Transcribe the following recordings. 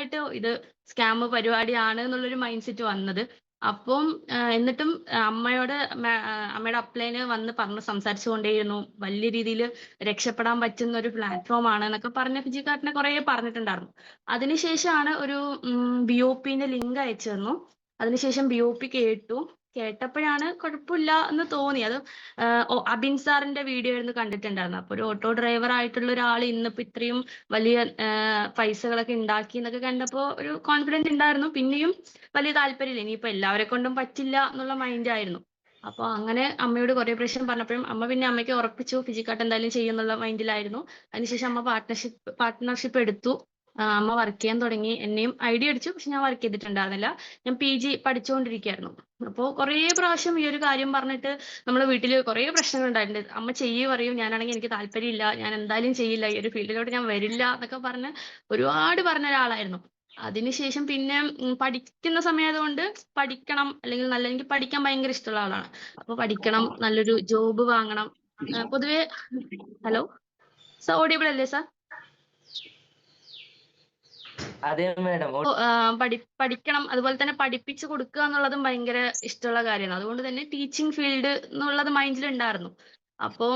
ആയിട്ട് ഇത് സ്കാം പരിപാടിയാണ് എന്നുള്ളൊരു മൈൻഡ് സെറ്റ് വന്നത്. അപ്പം എന്നിട്ടും അമ്മയുടെ അപ്ലൈന് വന്ന് പറഞ്ഞ് സംസാരിച്ചു കൊണ്ടേയിരുന്നു. വലിയ രീതിയിൽ രക്ഷപ്പെടാൻ പറ്റുന്ന ഒരു പ്ലാറ്റ്ഫോം ആണ് എന്നൊക്കെ പറഞ്ഞ് ഫിജിക്കാർട്ടിനെ കുറേ പറഞ്ഞിട്ടുണ്ടായിരുന്നു. അതിനുശേഷമാണ് ഒരു BOPന്റെ ലിങ്ക് അയച്ചു തന്നു. അതിനുശേഷം BOP കേട്ടപ്പോഴാണ് കുഴപ്പമില്ല എന്ന് തോന്നി. അത് അബിൻ സാറിന്റെ വീഡിയോ ആയിരുന്നു കണ്ടിട്ടുണ്ടായിരുന്നത്. അപ്പൊ ഒരു ഓട്ടോ ഡ്രൈവർ ആയിട്ടുള്ള ഒരാൾ ഇന്നിപ്പോ ഇത്രയും വലിയ പൈസകളൊക്കെ ഉണ്ടാക്കി എന്നൊക്കെ കണ്ടപ്പോ ഒരു കോൺഫിഡൻസ് ഉണ്ടായിരുന്നു. പിന്നെയും വലിയ താല്പര്യമില്ല. ഇനിയിപ്പോ എല്ലാവരെ കൊണ്ടും പറ്റില്ല എന്നുള്ള മൈൻഡ് ആയിരുന്നു. അപ്പൊ അങ്ങനെ അമ്മയോട് കുറെ പ്രാവശ്യം പറഞ്ഞപ്പോഴും അമ്മയ്ക്ക് ഉറപ്പിച്ചു ഫിജിക്കാട്ട് എന്തായാലും ചെയ്യുന്നുള്ള മൈൻഡിലായിരുന്നു. അതിനുശേഷം അമ്മ പാർട്ട്ണർഷിപ്പ് എടുത്തു. അമ്മ വർക്ക് ചെയ്യാൻ തുടങ്ങി. എന്നെയും ഐഡിയ അടിച്ചു. പക്ഷെ ഞാൻ വർക്ക് ചെയ്തിട്ടുണ്ടായിരുന്നില്ല. ഞാൻ PG പഠിച്ചുകൊണ്ടിരിക്കുകയായിരുന്നു. അപ്പോൾ കുറേ പ്രാവശ്യം ഈ ഒരു കാര്യം പറഞ്ഞിട്ട് നമ്മളെ വീട്ടിൽ കുറേ പ്രശ്നങ്ങൾ ഉണ്ടായിട്ടുണ്ട്. അമ്മ പറയും, ഞാനാണെങ്കിൽ എനിക്ക് താല്പര്യമില്ല, ഞാൻ എന്തായാലും ചെയ്യില്ല, ഈ ഒരു ഫീൽഡിലോട്ട് ഞാൻ വരില്ല എന്നൊക്കെ പറഞ്ഞ് ഒരുപാട് പറഞ്ഞ ഒരാളായിരുന്നു. അതിനുശേഷം പിന്നെ പഠിക്കുന്ന സമയമായതുകൊണ്ട് പഠിക്കണം, അല്ലെങ്കിൽ എനിക്ക് പഠിക്കാൻ ഭയങ്കര ഇഷ്ടമുള്ള ആളാണ്. അപ്പൊ പഠിക്കണം, നല്ലൊരു ജോബ് വാങ്ങണം. പൊതുവെ ഹലോ സർ, ഓഡിയബിൾ അല്ലേ സർ? അതെ മാഡം. പഠിക്കണം, അതുപോലെ തന്നെ പഠിപ്പിച്ചു കൊടുക്കുക എന്നുള്ളതും ഭയങ്കര ഇഷ്ടമുള്ള കാര്യമാണ്. അതുകൊണ്ട് തന്നെ ടീച്ചിങ് ഫീൽഡ് എന്നുള്ളത് മൈൻഡിൽ ഉണ്ടായിരുന്നു. അപ്പോൾ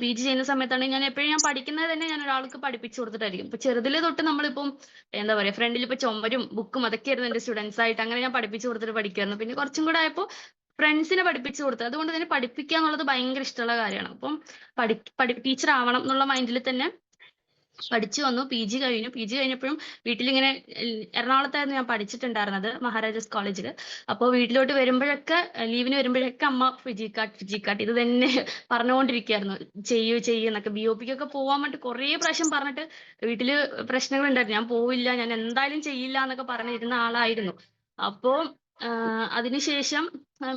PG ചെയ്യുന്ന സമയത്താണെങ്കിൽ ഞാൻ പഠിക്കുന്നത് തന്നെ ഞാൻ ഒരാൾക്ക് പഠിപ്പിച്ചു കൊടുത്തിട്ടായിരിക്കും. ഇപ്പൊ ചെറുതിലെ തൊട്ട് നമ്മളിപ്പം എന്താ പറയാ, ഫ്രണ്ടിൽ ഇപ്പൊ ചുമരും ബുക്കും അതൊക്കെയായിരുന്നു എന്റെ സ്റ്റുഡൻസ് ആയിട്ട്. അങ്ങനെ ഞാൻ പഠിപ്പിച്ചു കൊടുത്തിട്ട് പഠിക്കുമായിരുന്നു. പിന്നെ കുറച്ചും കൂടെ ആയപ്പോൾ ഫ്രണ്ട്സിനെ പഠിപ്പിച്ചു കൊടുത്തത്. അതുകൊണ്ട് തന്നെ പഠിപ്പിക്കുക എന്നുള്ളത് ഭയങ്കര ഇഷ്ടമുള്ള കാര്യമാണ്. അപ്പം ടീച്ചർ ആവണം എന്നുള്ള മൈൻഡിൽ തന്നെ പഠിച്ചു വന്നു. PG കഴിഞ്ഞു. PG കഴിഞ്ഞപ്പോഴും വീട്ടിലിങ്ങനെ എറണാകുളത്തായിരുന്നു ഞാൻ പഠിച്ചിട്ടുണ്ടായിരുന്നത്, മഹാരാജാസ് കോളേജിൽ. അപ്പോൾ വീട്ടിലോട്ട് വരുമ്പോഴൊക്കെ ലീവിന് വരുമ്പോഴൊക്കെ അമ്മ ഫിജിക്കാട്ട് ഇത് തന്നെ പറഞ്ഞുകൊണ്ടിരിക്കുകയായിരുന്നു, ചെയ്യൂ എന്നൊക്കെ. BOPക്കൊക്കെ പോവാൻ വേണ്ടി കുറേ പ്രാവശ്യം പറഞ്ഞിട്ട് വീട്ടില് പ്രശ്നങ്ങൾ ഉണ്ടായിരുന്നു. ഞാൻ പോവില്ല, ഞാൻ എന്തായാലും ചെയ്യില്ല എന്നൊക്കെ പറഞ്ഞിരുന്ന ആളായിരുന്നു. അപ്പോൾ അതിനുശേഷം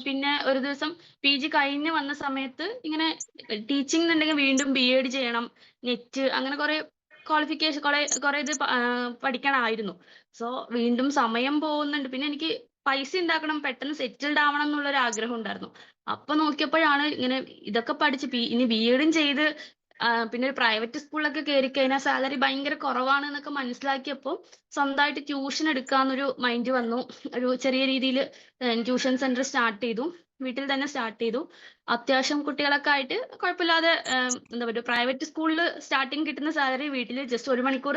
പിന്നെ ഒരു ദിവസം PG കഴിഞ്ഞ് വന്ന സമയത്ത് ഇങ്ങനെ ടീച്ചിങ് എന്നുണ്ടെങ്കിൽ വീണ്ടും BEd ചെയ്യണം, നെറ്റ്, അങ്ങനെ കുറെ ക്വാളിഫിക്കേഷൻ കുറെ ഇത് പഠിക്കണമായിരുന്നു. സോ വീണ്ടും സമയം പോകുന്നുണ്ട്. പിന്നെ എനിക്ക് പൈസ ഉണ്ടാക്കണം, പെട്ടെന്ന് സെറ്റിൽഡ് ആവണം എന്നുള്ളൊരു ആഗ്രഹം ഉണ്ടായിരുന്നു. അപ്പൊ നോക്കിയപ്പോഴാണ് ഇങ്ങനെ ഇതൊക്കെ പഠിച്ച് ഇനി BEdും ചെയ്ത് പിന്നെ ഒരു പ്രൈവറ്റ് സ്കൂളിലൊക്കെ കയറി കഴിഞ്ഞാൽ സാലറി ഭയങ്കര കുറവാണ് എന്നൊക്കെ മനസ്സിലാക്കിയപ്പോൾ സ്വന്തമായിട്ട് ട്യൂഷൻ എടുക്കാന്നൊരു മൈൻഡ് വന്നു. ഒരു ചെറിയ രീതിയിൽ ട്യൂഷൻ സെന്റർ സ്റ്റാർട്ട് ചെയ്തു. വീട്ടിൽ തന്നെ സ്റ്റാർട്ട് ചെയ്തു. അത്യാവശ്യം കുട്ടികളൊക്കെ ആയിട്ട് കുഴപ്പമില്ലാതെ എന്താ പറയുക, പ്രൈവറ്റ് സ്കൂളിൽ സ്റ്റാർട്ടിങ് കിട്ടുന്ന സാലറി വീട്ടിൽ ജസ്റ്റ് 1 മണിക്കൂർ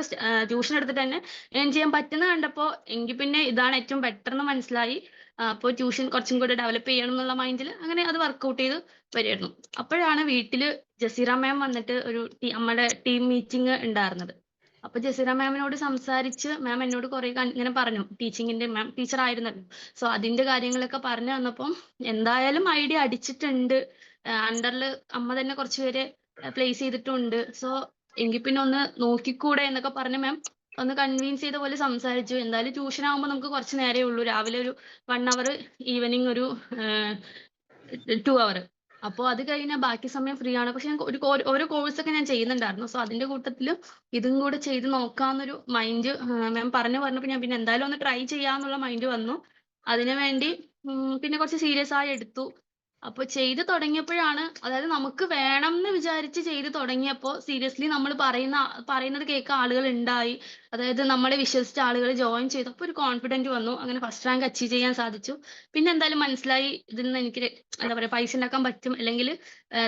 ട്യൂഷൻ എടുത്തിട്ട് തന്നെ ഏൺ ചെയ്യാൻ പറ്റുന്ന കണ്ടപ്പോൾ എനിക്ക് പിന്നെ ഇതാണ് ഏറ്റവും ബെറ്റർ എന്ന് മനസ്സിലായി. അപ്പോൾ ട്യൂഷൻ കുറച്ചും കൂടെ ഡെവലപ്പ് ചെയ്യണം എന്നുള്ള മൈൻഡിൽ അങ്ങനെ അത് വർക്കൗട്ട് ചെയ്ത് വരുമായിരുന്നു. അപ്പോഴാണ് വീട്ടിൽ ജസീറ മാം വന്നിട്ട് നമ്മുടെ ടീം മീറ്റിംഗ് ഉണ്ടായിരുന്നത്. അപ്പൊ ജസീറ മാമിനോട് സംസാരിച്ച് മാം എന്നോട് കുറെ ഇങ്ങനെ പറഞ്ഞു, ടീച്ചിങ്ങിന്റെ മാം ടീച്ചർ ആയിരുന്നല്ലോ. സോ അതിന്റെ കാര്യങ്ങളൊക്കെ പറഞ്ഞു തന്നപ്പം എന്തായാലും ഐഡിയ അടിച്ചിട്ടുണ്ട്. അണ്ടറിൽ അമ്മ തന്നെ കുറച്ചുപേരെ പ്ലേസ് ചെയ്തിട്ടുണ്ട്. സോ എങ്കിൽ പിന്നെ ഒന്ന് നോക്കിക്കൂടെ എന്നൊക്കെ പറഞ്ഞ് മാം ഒന്ന് കൺവീൻസ് ചെയ്ത പോലെ സംസാരിച്ചു. എന്തായാലും ട്യൂഷൻ ആകുമ്പോൾ നമുക്ക് കുറച്ച് നേരമേ ഉള്ളൂ, രാവിലെ ഒരു 1 അവർ, ഈവനിങ് ഒരു 2 അവർ. അപ്പോൾ അത് കഴിഞ്ഞാൽ ബാക്കി സമയം ഫ്രീ ആണ്. പക്ഷെ ഞാൻ ഓരോ കോഴ്സൊക്കെ ഞാൻ ചെയ്യുന്നുണ്ടായിരുന്നു. സോ അതിന്റെ കൂട്ടത്തിൽ ഇതും കൂടെ ചെയ്ത് നോക്കാന്നൊരു മൈൻഡ് മാം പറഞ്ഞപ്പോൾ ഞാൻ പിന്നെ എന്തായാലും ഒന്ന് ട്രൈ ചെയ്യാന്നുള്ള മൈൻഡ് വന്നു. അതിനു വേണ്ടി പിന്നെ കുറച്ച് സീരിയസ് ആയി എടുത്തു. അപ്പൊ ചെയ്ത് തുടങ്ങിയപ്പോഴാണ്, അതായത് നമുക്ക് വേണം എന്ന് വിചാരിച്ച് ചെയ്ത് തുടങ്ങിയപ്പോൾ സീരിയസ്ലി നമ്മൾ പറയുന്നത് കേൾക്കാൻ ആളുകൾ ഉണ്ടായി. അതായത് നമ്മളെ വിശ്വസിച്ച ആളുകൾ ജോയിൻ ചെയ്തു. അപ്പോൾ ഒരു കോൺഫിഡന്റ് വന്നു. അങ്ങനെ ഫസ്റ്റ് റാങ്ക് അച്ചീവ് ചെയ്യാൻ സാധിച്ചു. പിന്നെ എന്തായാലും മനസ്സിലായി ഇതിൽ നിന്ന് എനിക്ക് എന്താ പറയാ പൈസ ഉണ്ടാക്കാൻ പറ്റും, അല്ലെങ്കിൽ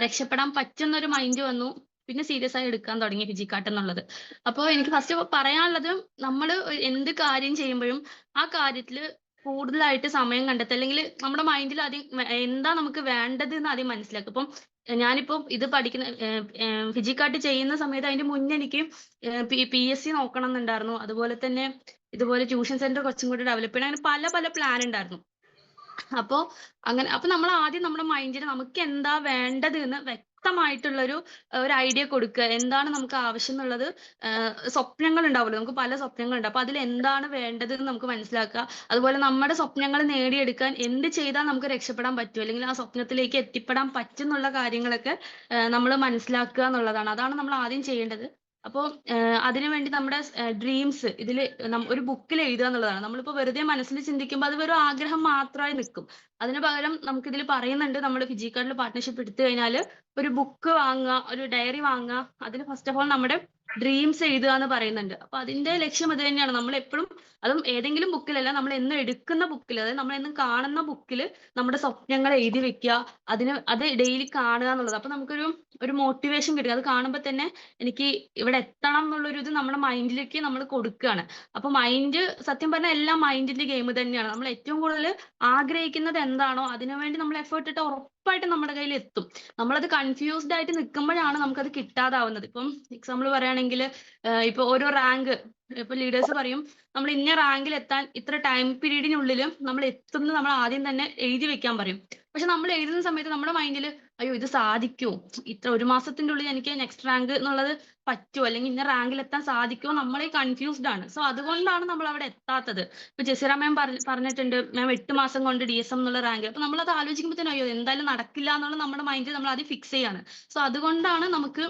രക്ഷപ്പെടാൻ പറ്റുന്നൊരു മൈൻഡ് വന്നു. പിന്നെ സീരിയസ് ആയി എടുക്കാൻ തുടങ്ങി ഫിജിക്കാട്ട് എന്നുള്ളത്. അപ്പോൾ എനിക്ക് ഫസ്റ്റ് പറയാനുള്ളത്, നമ്മൾ എന്ത് കാര്യം ചെയ്യുമ്പോഴും ആ കാര്യത്തിൽ കൂടുതലായിട്ട് സമയം കണ്ടെത്തുക, അല്ലെങ്കിൽ നമ്മുടെ മൈൻഡിൽ ആദ്യം എന്താ നമുക്ക് വേണ്ടത് എന്ന് ആദ്യം മനസ്സിലാക്കുക. ഇപ്പം ഞാനിപ്പോ ഇത് പഠിക്കുന്ന ഫിജിക്കാട്ട് ചെയ്യുന്ന സമയത്ത് അതിന്റെ മുന്നേ എനിക്ക് PSC നോക്കണം എന്നുണ്ടായിരുന്നു. അതുപോലെ തന്നെ ഇതുപോലെ ട്യൂഷൻ സെന്റർ കുറച്ചും കൂടി ഡെവലപ്പ് ചെയ്യണം, അങ്ങനെ പല പല പ്ലാൻ ഉണ്ടായിരുന്നു. അപ്പൊ നമ്മൾ ആദ്യം നമ്മുടെ മൈൻഡിന് നമുക്ക് എന്താ വേണ്ടത് എന്ന് വ്യക്തമായിട്ടുള്ളൊരു ഐഡിയ കൊടുക്കുക. എന്താണ് നമുക്ക് ആവശ്യം എന്നുള്ളത്. സ്വപ്നങ്ങൾ ഉണ്ടാവുമല്ലോ, നമുക്ക് പല സ്വപ്നങ്ങളുണ്ട്. അപ്പൊ അതിൽ എന്താണ് വേണ്ടത് എന്ന് നമുക്ക് മനസ്സിലാക്കുക. അതുപോലെ നമ്മുടെ സ്വപ്നങ്ങൾ നേടിയെടുക്കാൻ എന്ത് ചെയ്താൽ നമുക്ക് രക്ഷപ്പെടാൻ പറ്റും, അല്ലെങ്കിൽ ആ സ്വപ്നത്തിലേക്ക് എത്തിപ്പെടാൻ പറ്റുന്നുള്ള കാര്യങ്ങളൊക്കെ നമ്മൾ മനസ്സിലാക്കുക എന്നുള്ളതാണ്. അതാണ് നമ്മൾ ആദ്യം ചെയ്യേണ്ടത്. അപ്പോൾ അതിനുവേണ്ടി നമ്മുടെ ഡ്രീംസ് ഒരു ബുക്കിൽ എഴുതുക എന്നുള്ളതാണ്. നമ്മളിപ്പോൾ വെറുതെ മനസ്സിൽ ചിന്തിക്കുമ്പോൾ അത് വെറും ആഗ്രഹം മാത്രമായി നിൽക്കും. അതിന് പകരം നമുക്ക് ഇതിൽ പറയുന്നുണ്ട്, നമ്മൾ ഫിജിക്കാർട്ടിൽ പാർട്ട്ണർഷിപ്പ് എടുത്തു കഴിഞ്ഞാൽ ഒരു ബുക്ക് വാങ്ങുക, ഒരു ഡയറി വാങ്ങുക. അതിൽ ഫസ്റ്റ് ഓഫ് ഓൾ നമ്മുടെ ഡ്രീംസ് എഴുതുക എന്ന് പറയുന്നുണ്ട്. അപ്പൊ അതിന്റെ ലക്ഷ്യം ഇത് തന്നെയാണ്. നമ്മൾ എപ്പോഴും, അതും ഏതെങ്കിലും ബുക്കിലല്ല, നമ്മൾ എന്നും എടുക്കുന്ന ബുക്കിൽ, അതായത് നമ്മൾ എന്നും കാണുന്ന ബുക്കിൽ നമ്മുടെ സ്വപ്നങ്ങൾ എഴുതി വെക്കുക. അത് ഡെയിലി കാണുക എന്നുള്ളത്. അപ്പൊ നമുക്കൊരു മോട്ടിവേഷൻ കിട്ടും. അത് കാണുമ്പോൾ തന്നെ എനിക്ക് ഇവിടെ എത്തണം എന്നുള്ളൊരു ഇത് നമ്മുടെ മൈൻഡിലേക്ക് നമ്മൾ കൊടുക്കുകയാണ്. അപ്പൊ മൈൻഡ്, സത്യം പറഞ്ഞാൽ എല്ലാം മൈൻഡിന്റെ ഗെയിം തന്നെയാണ്. നമ്മൾ ഏറ്റവും കൂടുതൽ ആഗ്രഹിക്കുന്നത് എന്താണോ അതിനുവേണ്ടി നമ്മൾ എഫേർട്ട് ഇട്ട് ഉറപ്പായിട്ടും നമ്മുടെ കയ്യിൽ എത്തും. നമ്മളത് കൺഫ്യൂസ്ഡ് ആയിട്ട് നിൽക്കുമ്പോഴാണ് നമുക്കത് കിട്ടാതാവുന്നത്. ഇപ്പം എക്സാമ്പിൾ പറയുകയാണെങ്കിൽ, ഇപ്പൊ ഓരോ റാങ്ക്, ഇപ്പൊ ലീഡേഴ്സ് പറയും നമ്മൾ ഇന്ന റാങ്കിൽ എത്താൻ ഇത്ര ടൈം പീരീഡിനുള്ളിൽ നമ്മൾ എത്തുന്നത് നമ്മൾ ആദ്യം തന്നെ എഴുതി വെക്കാൻ പറയും. പക്ഷെ നമ്മൾ എഴുതുന്ന സമയത്ത് നമ്മുടെ മൈൻഡിൽ, അയ്യോ ഇത് സാധിക്കുമോ, ഇത്ര ഒരു മാസത്തിന്റെ ഉള്ളിൽ എനിക്ക് നെക്സ്റ്റ് റാങ്ക് എന്നുള്ളത് പറ്റുമോ, അല്ലെങ്കിൽ ഇന്ന റാങ്കിൽ എത്താൻ സാധിക്കുമോ, നമ്മളെ കൺഫ്യൂസ്ഡ് ആണ്. സോ അതുകൊണ്ടാണ് നമ്മൾ അവിടെ എത്താത്തത്. ഇപ്പൊ ജസീറ മാം പറഞ്ഞിട്ടുണ്ട്, മാം 8 മാസം കൊണ്ട് DSM എന്നുള്ള റാങ്ക്. അപ്പൊ നമ്മൾ അത് ആലോചിക്കുമ്പോൾ തന്നെ അയ്യോ എന്തായാലും നടക്കില്ല എന്നുള്ള നമ്മുടെ മൈൻഡിൽ നമ്മൾ ആദ്യം ഫിക്സ് ചെയ്യാണ്. സോ അതുകൊണ്ടാണ് നമുക്ക്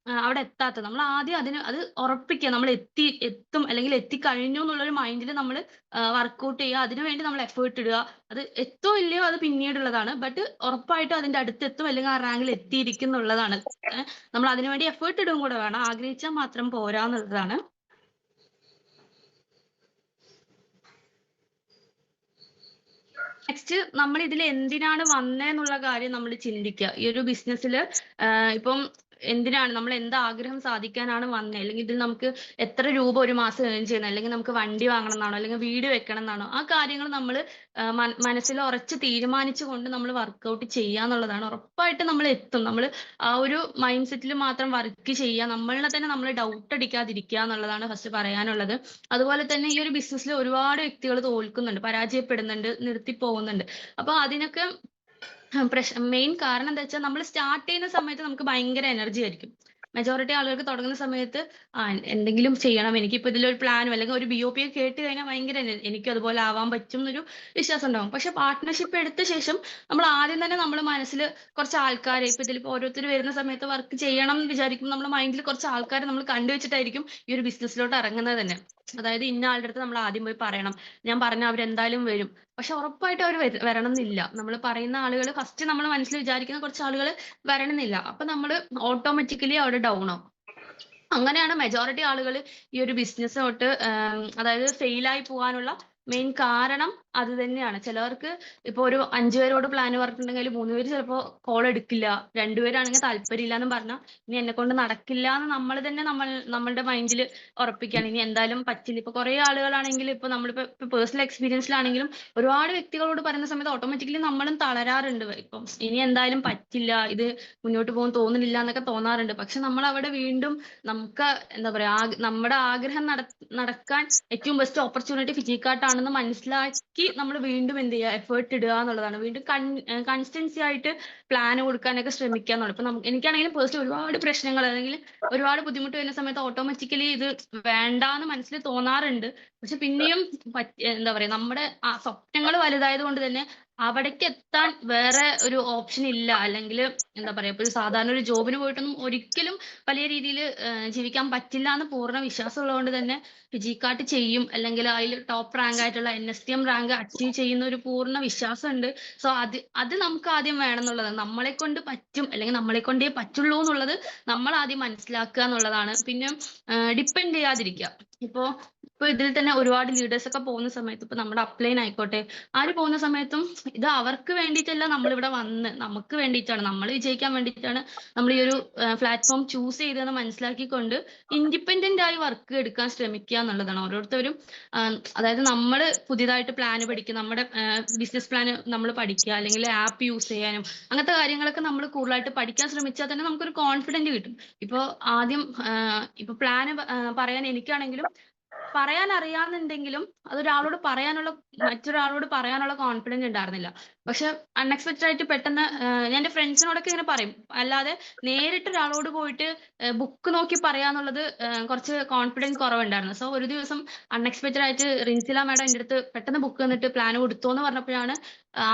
അവിടെ എത്താത്തത്. നമ്മൾ ആദ്യം അത് ഉറപ്പിക്കുക, നമ്മൾ എത്തും അല്ലെങ്കിൽ എത്തിക്കഴിഞ്ഞു എന്നുള്ളൊരു മൈൻഡിൽ നമ്മൾ വർക്ക്ഔട്ട് ചെയ്യുക. അതിനുവേണ്ടി നമ്മൾ എഫേർട്ട് ഇടുക. അത് എത്തോ ഇല്ലയോ അത് പിന്നീടുള്ളതാണ്. ബട്ട് ഉറപ്പായിട്ടും അതിന്റെ അടുത്തെത്തും, അല്ലെങ്കിൽ ആ റാങ്കിൽ എത്തിയിരിക്കും എന്നുള്ളതാണ്. നമ്മൾ അതിനുവേണ്ടി എഫേർട്ട് ഇടുകയും കൂടെ വേണം. ആഗ്രഹിച്ചാൽ മാത്രം പോരാ എന്നുള്ളതാണ്. നെക്സ്റ്റ്, നമ്മൾ ഇതിൽ എന്തിനാണ് വന്നേന്നുള്ള കാര്യം നമ്മൾ ചിന്തിക്കുക. ഈ ഒരു ബിസിനസ്സിൽ ഇപ്പം എന്തിനാണ്, നമ്മൾ എന്ത് ആഗ്രഹം സാധിക്കാനാണ് വന്നത്, അല്ലെങ്കിൽ ഇതിൽ നമുക്ക് എത്ര രൂപ ഒരു മാസം ഏൺ ചെയ്യുന്നത്, അല്ലെങ്കിൽ നമുക്ക് വണ്ടി വാങ്ങണം എന്നാണോ, അല്ലെങ്കിൽ വീട് വെക്കണം എന്നാണോ, ആ കാര്യങ്ങൾ നമ്മൾ മനസ്സിൽ ഉറച്ച് തീരുമാനിച്ചുകൊണ്ട് നമ്മൾ വർക്ക്ഔട്ട് ചെയ്യുക എന്നുള്ളതാണ്. ഉറപ്പായിട്ട് നമ്മൾ എത്തും. നമ്മൾ ആ ഒരു മൈൻഡ് സെറ്റിൽ മാത്രം വർക്ക് ചെയ്യുക, നമ്മളിനെ തന്നെ നമ്മൾ ഡൗട്ട് അടിക്കാതിരിക്കുക എന്നുള്ളതാണ് ഫസ്റ്റ് പറയാനുള്ളത്. അതുപോലെ തന്നെ ഈ ഒരു ബിസിനസ്സിൽ ഒരുപാട് വ്യക്തികൾ തോൽക്കുന്നുണ്ട്, പരാജയപ്പെടുന്നുണ്ട്, നിർത്തിപ്പോകുന്നുണ്ട്. അപ്പൊ അതിനൊക്കെ മെയിൻ കാരണം എന്താ വെച്ചാൽ, നമ്മൾ സ്റ്റാർട്ട് ചെയ്യുന്ന സമയത്ത് നമുക്ക് ഭയങ്കര എനർജി ആയിരിക്കും. മെജോറിറ്റി ആളുകൾക്ക് തുടങ്ങുന്ന സമയത്ത് എന്തെങ്കിലും ചെയ്യണം, എനിക്കിപ്പോ ഇതിലൊരു പ്ലാനും അല്ലെങ്കിൽ ഒരു BOP ഒക്കെ കേട്ട് കഴിഞ്ഞാൽ ഭയങ്കര എനിക്കും അതുപോലെ ആവാൻ പറ്റും എന്നൊരു വിശ്വാസം ഉണ്ടാവും. പക്ഷെ പാർട്ട്ണർഷിപ്പ് എടുത്ത ശേഷം നമ്മൾ ആദ്യം തന്നെ നമ്മുടെ മനസ്സിൽ കുറച്ച് ആൾക്കാരെ, ഇപ്പൊ ഇതിലിപ്പോ ഓരോരുത്തർ വരുന്ന സമയത്ത് വർക്ക് ചെയ്യണം എന്ന് വിചാരിക്കും, നമ്മുടെ മൈൻഡിൽ കുറച്ച് ആൾക്കാരെ നമ്മൾ കണ്ടുവച്ചിട്ടായിരിക്കും ഈ ഒരു ബിസിനസ്സിലോട്ട് ഇറങ്ങുന്നത് തന്നെ. അതായത് ഇന്ന ആളുടെ അടുത്ത് നമ്മൾ ആദ്യം പോയി പറയണം, ഞാൻ പറഞ്ഞ അവരെന്തായാലും വരും. പക്ഷെ ഉറപ്പായിട്ടും അവർ വരണം എന്നില്ല. നമ്മൾ പറയുന്ന ആളുകൾ ഫസ്റ്റ് നമ്മൾ മനസ്സിൽ വിചാരിക്കുന്ന കുറച്ച് ആളുകൾ വരണമെന്നില്ല. അപ്പൊ നമ്മൾ ഓട്ടോമാറ്റിക്കലി അവിടെ ഡൗൺ ആവും. അങ്ങനെയാണ് മെജോറിറ്റി ആളുകൾ ഈ ഒരു ബിസിനസ് തൊട്ട് അതായത് ഫെയിലായി പോകാനുള്ള മെയിൻ കാരണം അത് തന്നെയാണ്. ചിലവർക്ക് ഇപ്പൊ ഒരു 5 പേരോട് പ്ലാൻ പറഞ്ഞിട്ടുണ്ടെങ്കിൽ 3 പേര് ചിലപ്പോ കോൾ എടുക്കില്ല, 2 പേരാണെങ്കിൽ താല്പര്യമില്ല എന്ന് പറഞ്ഞാൽ ഇനി എന്നെ കൊണ്ട് നടക്കില്ല എന്ന് നമ്മൾ തന്നെ നമ്മളുടെ മൈൻഡിൽ ഉറപ്പിക്കുകയാണ്. ഇനി എന്തായാലും പറ്റില്ല. ഇപ്പൊ കുറെ ആളുകളാണെങ്കിൽ, ഇപ്പൊ നമ്മളിപ്പോ പേഴ്സണൽ എക്സ്പീരിയൻസിലാണെങ്കിലും ഒരുപാട് വ്യക്തികളോട് പറയുന്ന സമയത്ത് ഓട്ടോമാറ്റിക്കലി നമ്മളും തളരാറുണ്ട്. ഇപ്പം ഇനി എന്തായാലും പറ്റില്ല, ഇത് മുന്നോട്ട് പോകാൻ തോന്നുന്നില്ല എന്നൊക്കെ തോന്നാറുണ്ട്. പക്ഷെ നമ്മൾ അവിടെ വീണ്ടും നമുക്ക് എന്താ പറയാ, നമ്മുടെ ആഗ്രഹം നടക്കാൻ ഏറ്റവും ബെസ്റ്റ് ഓപ്പർച്യൂണിറ്റി ഫിജിക്കാർട്ടാണെന്ന് മനസ്സിലാക്കി നമ്മൾ വീണ്ടും എന്ത് ചെയ്യുക, എഫേർട്ട് ഇടുക എന്നുള്ളതാണ്. വീണ്ടും കൺസിസ്റ്റൻസി ആയിട്ട് പ്ലാൻ കൊടുക്കാനൊക്കെ ശ്രമിക്കുക എന്നുള്ളത്. ഇപ്പൊ എനിക്കാണെങ്കിലും പേഴ്സണലി ഒരുപാട് പ്രശ്നങ്ങൾ അല്ലെങ്കിൽ ഒരുപാട് ബുദ്ധിമുട്ട് വരുന്ന സമയത്ത് ഓട്ടോമാറ്റിക്കലി ഇത് വേണ്ടാന്ന് മനസ്സിൽ തോന്നാറുണ്ട്. പക്ഷെ പിന്നെയും എന്താ പറയാ, നമ്മുടെ സ്വപ്നങ്ങൾ വലുതായത് കൊണ്ട് തന്നെ അവിടേക്ക് എത്താൻ വേറെ ഒരു ഓപ്ഷൻ ഇല്ല. അല്ലെങ്കിൽ എന്താ പറയാ, ഇപ്പൊ ഒരു സാധാരണ ഒരു ജോബിന് പോയിട്ടൊന്നും ഒരിക്കലും വലിയ രീതിയിൽ ജീവിക്കാൻ പറ്റില്ല എന്ന് പൂർണ്ണ വിശ്വാസം ഉള്ളതുകൊണ്ട് തന്നെ ഫിജിക്കാർട്ട് ചെയ്യും, അല്ലെങ്കിൽ അതിൽ ടോപ്പ് റാങ്ക് ആയിട്ടുള്ള NSTM റാങ്ക് അച്ചീവ് ചെയ്യുന്ന ഒരു പൂർണ്ണ വിശ്വാസമുണ്ട്. സോ അത് നമുക്ക് ആദ്യം വേണം എന്നുള്ളത്. നമ്മളെ കൊണ്ട് പറ്റും, അല്ലെങ്കിൽ നമ്മളെ കൊണ്ടേ പറ്റുള്ളൂ എന്നുള്ളത് നമ്മൾ ആദ്യം മനസ്സിലാക്കുക എന്നുള്ളതാണ്. പിന്നെ ഡിപ്പെൻഡ് ചെയ്യാതിരിക്കുക. ഇപ്പൊ ഇതിൽ തന്നെ ഒരുപാട് ലീഡേഴ്സ് ഒക്കെ പോകുന്ന സമയത്ത്, ഇപ്പൊ നമ്മുടെ അപ്ലൈൻ ആയിക്കോട്ടെ, ആര് പോകുന്ന സമയത്തും ഇത് അവർക്ക് വേണ്ടിയിട്ടല്ല നമ്മളിവിടെ വന്ന്, നമുക്ക് വേണ്ടിയിട്ടാണ്, നമ്മൾ വിജയിക്കാൻ വേണ്ടിയിട്ടാണ് നമ്മൾ ഈ ഒരു പ്ലാറ്റ്ഫോം ചൂസ് ചെയ്തതെന്ന് മനസ്സിലാക്കിക്കൊണ്ട് ഇൻഡിപെൻഡന്റ് ആയി വർക്ക് എടുക്കാൻ ശ്രമിക്കുക എന്നുള്ളതാണ്. ഓരോരുത്തരും അതായത് നമ്മൾ പുതിയതായിട്ട് പ്ലാൻ പഠിക്കുക, നമ്മുടെ ബിസിനസ് പ്ലാൻ നമ്മൾ പഠിക്കുക, അല്ലെങ്കിൽ ആപ്പ് യൂസ് ചെയ്യാനും അങ്ങനത്തെ കാര്യങ്ങളൊക്കെ നമ്മൾ കൂടുതലായിട്ട് പഠിക്കാൻ ശ്രമിച്ചാൽ തന്നെ നമുക്കൊരു കോൺഫിഡന്റ് കിട്ടും. ഇപ്പൊ ആദ്യം ഇപ്പൊ പ്ലാന് പറയാൻ എനിക്കാണെങ്കിലും പറയാൻ അറിയാന്നുണ്ടെങ്കിലും അതൊരാളോട് മറ്റൊരാളോട് പറയാനുള്ള കോൺഫിഡൻസ് ഉണ്ടായിരുന്നില്ല. പക്ഷെ അൺഎക്സ്പെക്ടഡ് ആയിട്ട് പെട്ടെന്ന് ഞാൻ എന്റെ ഫ്രണ്ട്സിനോടൊക്കെ ഇങ്ങനെ പറയും, അല്ലാതെ നേരിട്ട് ഒരാളോട് പോയിട്ട് ബുക്ക് നോക്കി പറയാന്നുള്ളത് കുറച്ച് കോൺഫിഡൻസ് കുറവുണ്ടായിരുന്നു. സോ ഒരു ദിവസം അൺഎക്സ്പെക്ടഡ് ആയിട്ട് റിൻസില മാഡം എൻ്റെ അടുത്ത് പെട്ടെന്ന് ബുക്ക് തന്നിട്ട് പ്ലാൻ കൊടുത്തു എന്ന് പറഞ്ഞപ്പോഴാണ്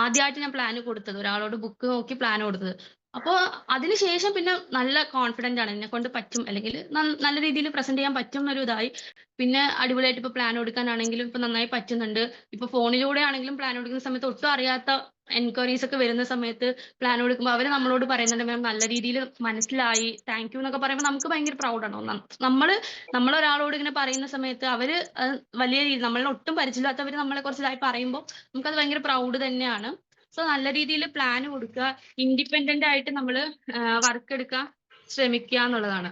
ആദ്യമായിട്ട് ഞാൻ പ്ലാൻ കൊടുത്തത്, ഒരാളോട് ബുക്ക് നോക്കി പ്ലാൻ കൊടുത്തത്. അപ്പോ അതിനുശേഷം പിന്നെ നല്ല കോൺഫിഡന്റ് ആണ്, എന്നെ കൊണ്ട് പറ്റും, അല്ലെങ്കിൽ നല്ല രീതിയിൽ പ്രസന്റ് ചെയ്യാൻ പറ്റും എന്നൊരു ഇതായി. പിന്നെ അടിപൊളിയായിട്ട് ഇപ്പൊ പ്ലാൻ കൊടുക്കാനാണെങ്കിലും ഇപ്പൊ നന്നായി പറ്റുന്നുണ്ട്. ഇപ്പൊ ഫോണിലൂടെ ആണെങ്കിലും പ്ലാൻ കൊടുക്കുന്ന സമയത്ത് ഒട്ടും അറിയാത്ത എൻക്വയറീസ് ഒക്കെ വരുന്ന സമയത്ത് പ്ലാൻ കൊടുക്കുമ്പോൾ അവർ നമ്മളോട് പറയുന്നുണ്ട് മാം നല്ല രീതിയിൽ മനസ്സിലായി, താങ്ക് യു എന്നൊക്കെ പറയുമ്പോൾ നമുക്ക് ഭയങ്കര പ്രൗഡാണ്. നമ്മൾ ഒരാളോട് ഇങ്ങനെ പറയുന്ന സമയത്ത് അവര് വലിയ രീതി നമ്മളെ ഒട്ടും പരിചയമില്ലാത്തവർ നമ്മളെ കുറിച്ച് പറയുമ്പോൾ നമുക്കത് ഭയങ്കര പ്രൗഡ് തന്നെയാണ്. സോ നല്ല രീതിയിൽ പ്ലാൻ കൊടുക്കുക, ഇൻഡിപെൻഡന്റ് ആയിട്ട് നമ്മൾ വർക്ക് എടുക്കാൻ ശ്രമിക്കുക എന്നുള്ളതാണ്.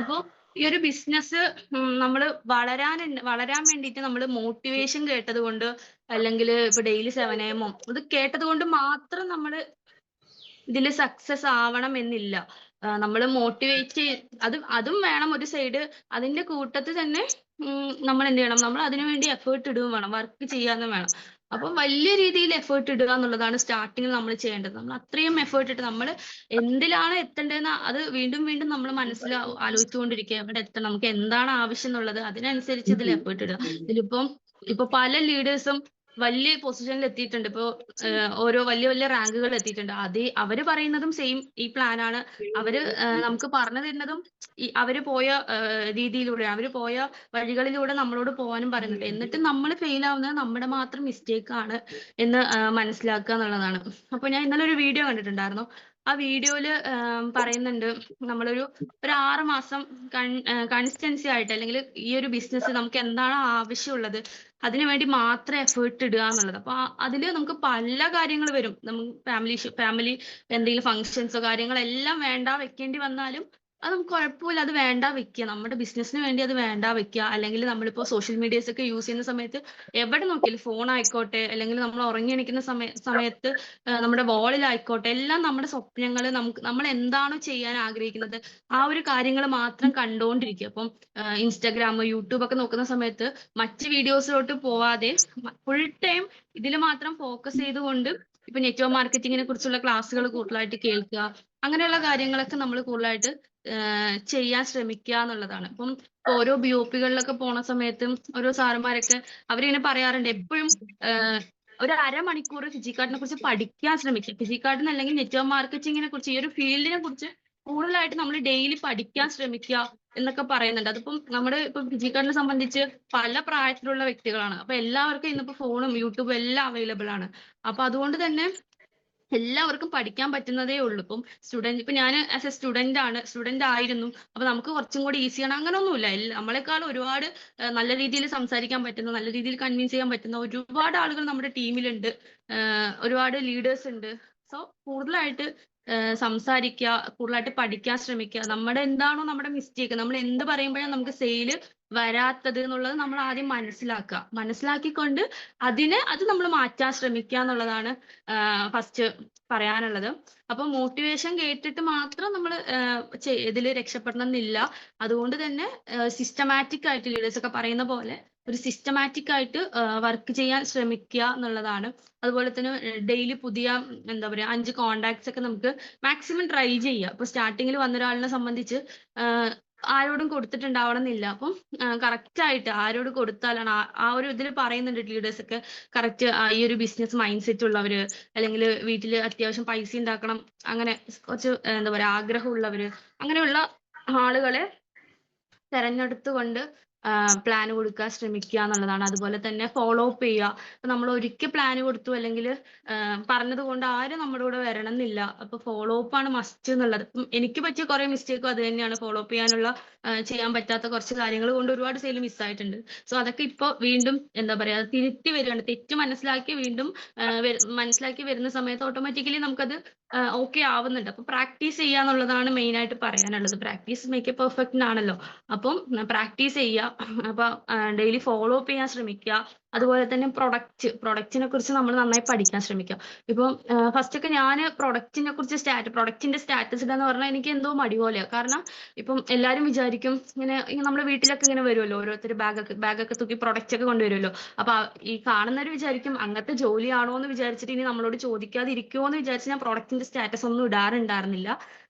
അപ്പോൾ ഈ ഒരു ബിസിനസ് നമ്മൾ വളരാൻ വേണ്ടിയിട്ട് നമ്മൾ മോട്ടിവേഷൻ കേട്ടത് കൊണ്ട്, അല്ലെങ്കിൽ ഇപ്പൊ ഡെയിലി 7 AM ഇത് കേട്ടത് കൊണ്ട് മാത്രം നമ്മൾ ഇതിൽ സക്സസ് ആവണം എന്നില്ല. നമ്മൾ മോട്ടിവേറ്റ് അതും വേണം ഒരു സൈഡ്. അതിന്റെ കൂട്ടത്തിൽ തന്നെ നമ്മൾ എന്ത് ചെയ്യണം, നമ്മൾ അതിനു വേണ്ടി എഫേർട്ട് ഇടുകയും വേണം, വർക്ക് ചെയ്യാനും വേണം. അപ്പം വലിയ രീതിയിൽ എഫേർട്ട് ഇടുക എന്നുള്ളതാണ് സ്റ്റാർട്ടിങ്ങിൽ നമ്മൾ ചെയ്യേണ്ടത്. നമ്മൾ അത്രയും എഫേർട്ട് ഇട്ട് നമ്മൾ എന്തിലാണ് എത്തേണ്ടതെന്ന് അത് വീണ്ടും വീണ്ടും നമ്മൾ മനസ്സിൽ ആലോചിച്ചുകൊണ്ടിരിക്കുക, എവിടെ എത്തണം, നമുക്ക് എന്താണ് ആവശ്യം എന്നുള്ളത്, അതിനനുസരിച്ച് ഇതിൽ എഫേർട്ട് ഇടുക. ഇപ്പൊ പല ലീഡേഴ്സും വലിയ പൊസിഷനിൽ എത്തിയിട്ടുണ്ട്. ഇപ്പോ ഓരോ വലിയ വലിയ റാങ്കുകൾ എത്തിയിട്ടുണ്ട്. അവര് പറയുന്നതും സെയിം ഈ പ്ലാനാണ്. അവര് നമുക്ക് പറഞ്ഞു തരുന്നതും അവര് പോയ രീതിയിലൂടെ, അവര് പോയ വഴികളിലൂടെ നമ്മളോട് പോകാനും പറയുന്നുണ്ട്. എന്നിട്ട് നമ്മൾ ഫെയിൽ ആവുന്നത് നമ്മുടെ മാത്രം മിസ്റ്റേക്ക് ആണ് എന്ന് മനസ്സിലാക്കുക എന്നുള്ളതാണ്. അപ്പൊ ഞാൻ ഇന്നലെ ഒരു വീഡിയോ കണ്ടിട്ടുണ്ടായിരുന്നു. ആ വീഡിയോയില് പറയുന്നുണ്ട്, നമ്മളൊരു 6 മാസം കൺസിസ്റ്റൻസി ആയിട്ട്, അല്ലെങ്കിൽ ഈ ഒരു ബിസിനസ് നമുക്ക് എന്താണ് ആവശ്യമുള്ളത് അതിനു വേണ്ടി മാത്രം എഫേർട്ട് ഇടുക എന്നുള്ളത്. അപ്പൊ അതില് നമുക്ക് പല കാര്യങ്ങൾ വരും. നമുക്ക് ഫാമിലി എന്തെങ്കിലും ഫങ്ഷൻസോ കാര്യങ്ങളെല്ലാം വേണ്ട വെക്കേണ്ടി വന്നാലും അത് നമുക്ക് കുഴപ്പമില്ല, അത് വേണ്ട വെക്കുക. നമ്മുടെ ബിസിനസ്സിന് വേണ്ടി അത് വേണ്ട വെക്കുക. അല്ലെങ്കിൽ നമ്മളിപ്പോ സോഷ്യൽ മീഡിയസ് ഒക്കെ യൂസ് ചെയ്യുന്ന സമയത്ത് എവിടെ നോക്കിയാലും, ഫോൺ ആയിക്കോട്ടെ, അല്ലെങ്കിൽ നമ്മൾ ഉറങ്ങി എണീക്കുന്ന സമയത്ത് നമ്മുടെ വാളിലായിക്കോട്ടെ, എല്ലാം നമ്മുടെ സ്വപ്നങ്ങൾ, നമ്മൾ എന്താണോ ചെയ്യാൻ ആഗ്രഹിക്കുന്നത് ആ ഒരു കാര്യങ്ങൾ മാത്രം കണ്ടുകൊണ്ടിരിക്കുക. അപ്പം ഇൻസ്റ്റാഗ്രാം, യൂട്യൂബ് ഒക്കെ നോക്കുന്ന സമയത്ത് മറ്റ് വീഡിയോസിലോട്ട് പോവാതെ ഫുൾ ടൈം ഇതിൽ മാത്രം ഫോക്കസ് ചെയ്തുകൊണ്ട് ഇപ്പൊ നെറ്റ്വർക്ക് മാർക്കറ്റിങ്ങിനെ കുറിച്ചുള്ള ക്ലാസ്സുകൾ കൂടുതലായിട്ട് കേൾക്കുക, അങ്ങനെയുള്ള കാര്യങ്ങളൊക്കെ നമ്മൾ കൂടുതലായിട്ട് ചെയ്യാൻ ശ്രമിക്കുക എന്നുള്ളതാണ്. ഇപ്പം ഓരോ BOP-കളിലൊക്കെ പോണ സമയത്തും ഓരോ സാറുമാരൊക്കെ അവരിങ്ങനെ പറയാറുണ്ട്, എപ്പോഴും ഒരു അരമണിക്കൂർ ഫിജിക്കാർഡിനെ കുറിച്ച് പഠിക്കാൻ ശ്രമിക്കുക. ഫിജിക്കാർഡിന് അല്ലെങ്കിൽ നെറ്റ്വർക്ക് മാർക്കറ്റിങ്ങിനെ കുറിച്ച്, ഈ ഒരു ഫീൽഡിനെ കുറിച്ച് കൂടുതലായിട്ട് നമ്മൾ ഡെയിലി പഠിക്കാൻ ശ്രമിക്കുക എന്നൊക്കെ പറയുന്നുണ്ട്. അതിപ്പം ഇപ്പൊ ഫിജിക്കാർഡിനെ സംബന്ധിച്ച് പല പ്രായത്തിലുള്ള വ്യക്തികളാണ്. അപ്പൊ എല്ലാവർക്കും ഇന്നിപ്പോ ഫോണും യൂട്യൂബും എല്ലാം അവൈലബിൾ ആണ്. അപ്പൊ അതുകൊണ്ട് തന്നെ എല്ലാവർക്കും പഠിക്കാൻ പറ്റുന്നതേ ഉള്ളൂ. ഇപ്പൊ ഞാൻ ആസ് എ സ്റ്റുഡന്റ് ആയിരുന്നു. അപ്പൊ നമുക്ക് കുറച്ചും കൂടി ഈസിയാണ്. അങ്ങനെയൊന്നുമില്ല. നമ്മളെക്കാളും ഒരുപാട് നല്ല രീതിയിൽ സംസാരിക്കാൻ പറ്റുന്ന, നല്ല രീതിയിൽ കൺവിൻസ് ചെയ്യാൻ പറ്റുന്ന ഒരുപാട് ആളുകൾ നമ്മുടെ ടീമിലുണ്ട്. ഒരുപാട് ലീഡേഴ്സ് ഉണ്ട്. സോ കൂടുതലായിട്ട് സംസാരിക്കുക, കൂടുതലായിട്ട് പഠിക്കാൻ ശ്രമിക്കുക. എന്താണോ നമ്മുടെ മിസ്റ്റേക്ക്, നമ്മൾ എന്ത് പറയുമ്പോഴാണ് നമുക്ക് സെയില് വരാത്തത് എന്നുള്ളത് നമ്മൾ ആദ്യം മനസ്സിലാക്കിക്കൊണ്ട് അത് നമ്മൾ മാറ്റാൻ ശ്രമിക്കുക എന്നുള്ളതാണ് ഫസ്റ്റ് പറയാനുള്ളത്. അപ്പൊ മോട്ടിവേഷൻ കേട്ടിട്ട് മാത്രം നമ്മൾ ഇതിൽ രക്ഷപ്പെടണം എന്നില്ല. അതുകൊണ്ട് തന്നെ സിസ്റ്റമാറ്റിക് ആയിട്ട് ലീഡേഴ്സ് ഒക്കെ പറയുന്ന പോലെ ഒരു സിസ്റ്റമാറ്റിക് ആയിട്ട് വർക്ക് ചെയ്യാൻ ശ്രമിക്കുക എന്നുള്ളതാണ്. അതുപോലെ തന്നെ ഡെയിലി പുതിയ 5 കോണ്ടാക്ട്സ് ഒക്കെ നമുക്ക് മാക്സിമം ട്രൈ ചെയ്യുക. ഇപ്പൊ സ്റ്റാർട്ടിങ്ങിൽ വന്ന ഒരാളിനെ സംബന്ധിച്ച് ആരോടും കൊടുത്തിട്ടുണ്ടാവണം എന്നില്ല. അപ്പം കറക്റ്റ് ആയിട്ട് ആരോട് കൊടുത്താലാണ് ആ ഒരു ഇതിൽ പറയുന്നുണ്ട് ലീഡേഴ്സ് ഒക്കെ, കറക്റ്റ് ഈ ഒരു ബിസിനസ് മൈൻഡ് സെറ്റ് ഉള്ളവര്, അല്ലെങ്കിൽ വീട്ടിൽ അത്യാവശ്യം പൈസ ഉണ്ടാക്കണം, അങ്ങനെ കുറച്ച് ആഗ്രഹമുള്ളവര്, അങ്ങനെയുള്ള ആളുകളെ തെരഞ്ഞെടുത്തുകൊണ്ട് പ്ലാൻ കൊടുക്കാൻ ശ്രമിക്കുക എന്നുള്ളതാണ്. അതുപോലെ തന്നെ ഫോളോ അപ്പ് ചെയ്യുക. നമ്മൾ ഒരിക്കൽ പ്ലാൻ കൊടുത്തു അല്ലെങ്കിൽ പറഞ്ഞത് കൊണ്ട് ആരും നമ്മുടെ കൂടെ വരണം എന്നില്ല. അപ്പൊ ഫോളോ അപ്പ് ആണ് മസ്റ്റ് എന്നുള്ളത്. എനിക്ക് പറ്റിയ കുറെ മിസ്റ്റേക്കും അത് തന്നെയാണ്. ഫോളോ അപ്പ് ചെയ്യാൻ പറ്റാത്ത കുറച്ച് കാര്യങ്ങൾ കൊണ്ട് ഒരുപാട് സെയിൽ മിസ്സായിട്ടുണ്ട്. സോ അതൊക്കെ ഇപ്പൊ വീണ്ടും തിരുത്തി വരികയാണ്. തെറ്റ് മനസ്സിലാക്കി വരുന്ന സമയത്ത് ഓട്ടോമാറ്റിക്കലി നമുക്കത് ഓക്കെ ആവുന്നുണ്ട്. അപ്പൊ പ്രാക്ടീസ് ചെയ്യാന്നുള്ളതാണ് മെയിൻ ആയിട്ട് പറയാനുള്ളത്. പ്രാക്ടീസ് മേക്ക് എ പെർഫെക്റ്റ് ആണല്ലോ. അപ്പം പ്രാക്ടീസ് ചെയ്യുക. അപ്പൊ ഡെയിലി ഫോളോ അപ്പ് ചെയ്യാൻ ശ്രമിക്കുക. അതുപോലെ തന്നെ പ്രൊഡക്റ്റിനെ കുറിച്ച് നമ്മൾ നന്നായി പഠിക്കാൻ ശ്രമിക്കുക. ഇപ്പം ഫസ്റ്റ് ഒക്കെ ഞാൻ പ്രൊഡക്റ്റിന്റെ സ്റ്റാറ്റസ് ഇടാന്ന് പറഞ്ഞാൽ എനിക്ക് എന്തോ മടി പോലെയാണ്. കാരണം ഇപ്പം എല്ലാരും വിചാരിക്കും ഇങ്ങനെ നമ്മുടെ വീട്ടിലൊക്കെ ഇങ്ങനെ വരുമല്ലോ, ഓരോരുത്തർ ബാഗൊക്കെ തൂക്കി പ്രൊഡക്റ്റ് ഒക്കെ കൊണ്ടുവരുമല്ലോ. അപ്പൊ ഈ കാണുന്നവർ വിചാരിക്കും അങ്ങനത്തെ ജോലിയാണോ എന്ന് വിചാരിച്ചിട്ട് ഇനി നമ്മളോട് ചോദിക്കാതിരിക്കുമോ എന്ന് വിചാരിച്ച് ഞാൻ പ്രൊഡക്റ്റിന്റെ സ്റ്റാറ്റസ് ഒന്നും ഇടാറുണ്ടായിരുന്നില്ല.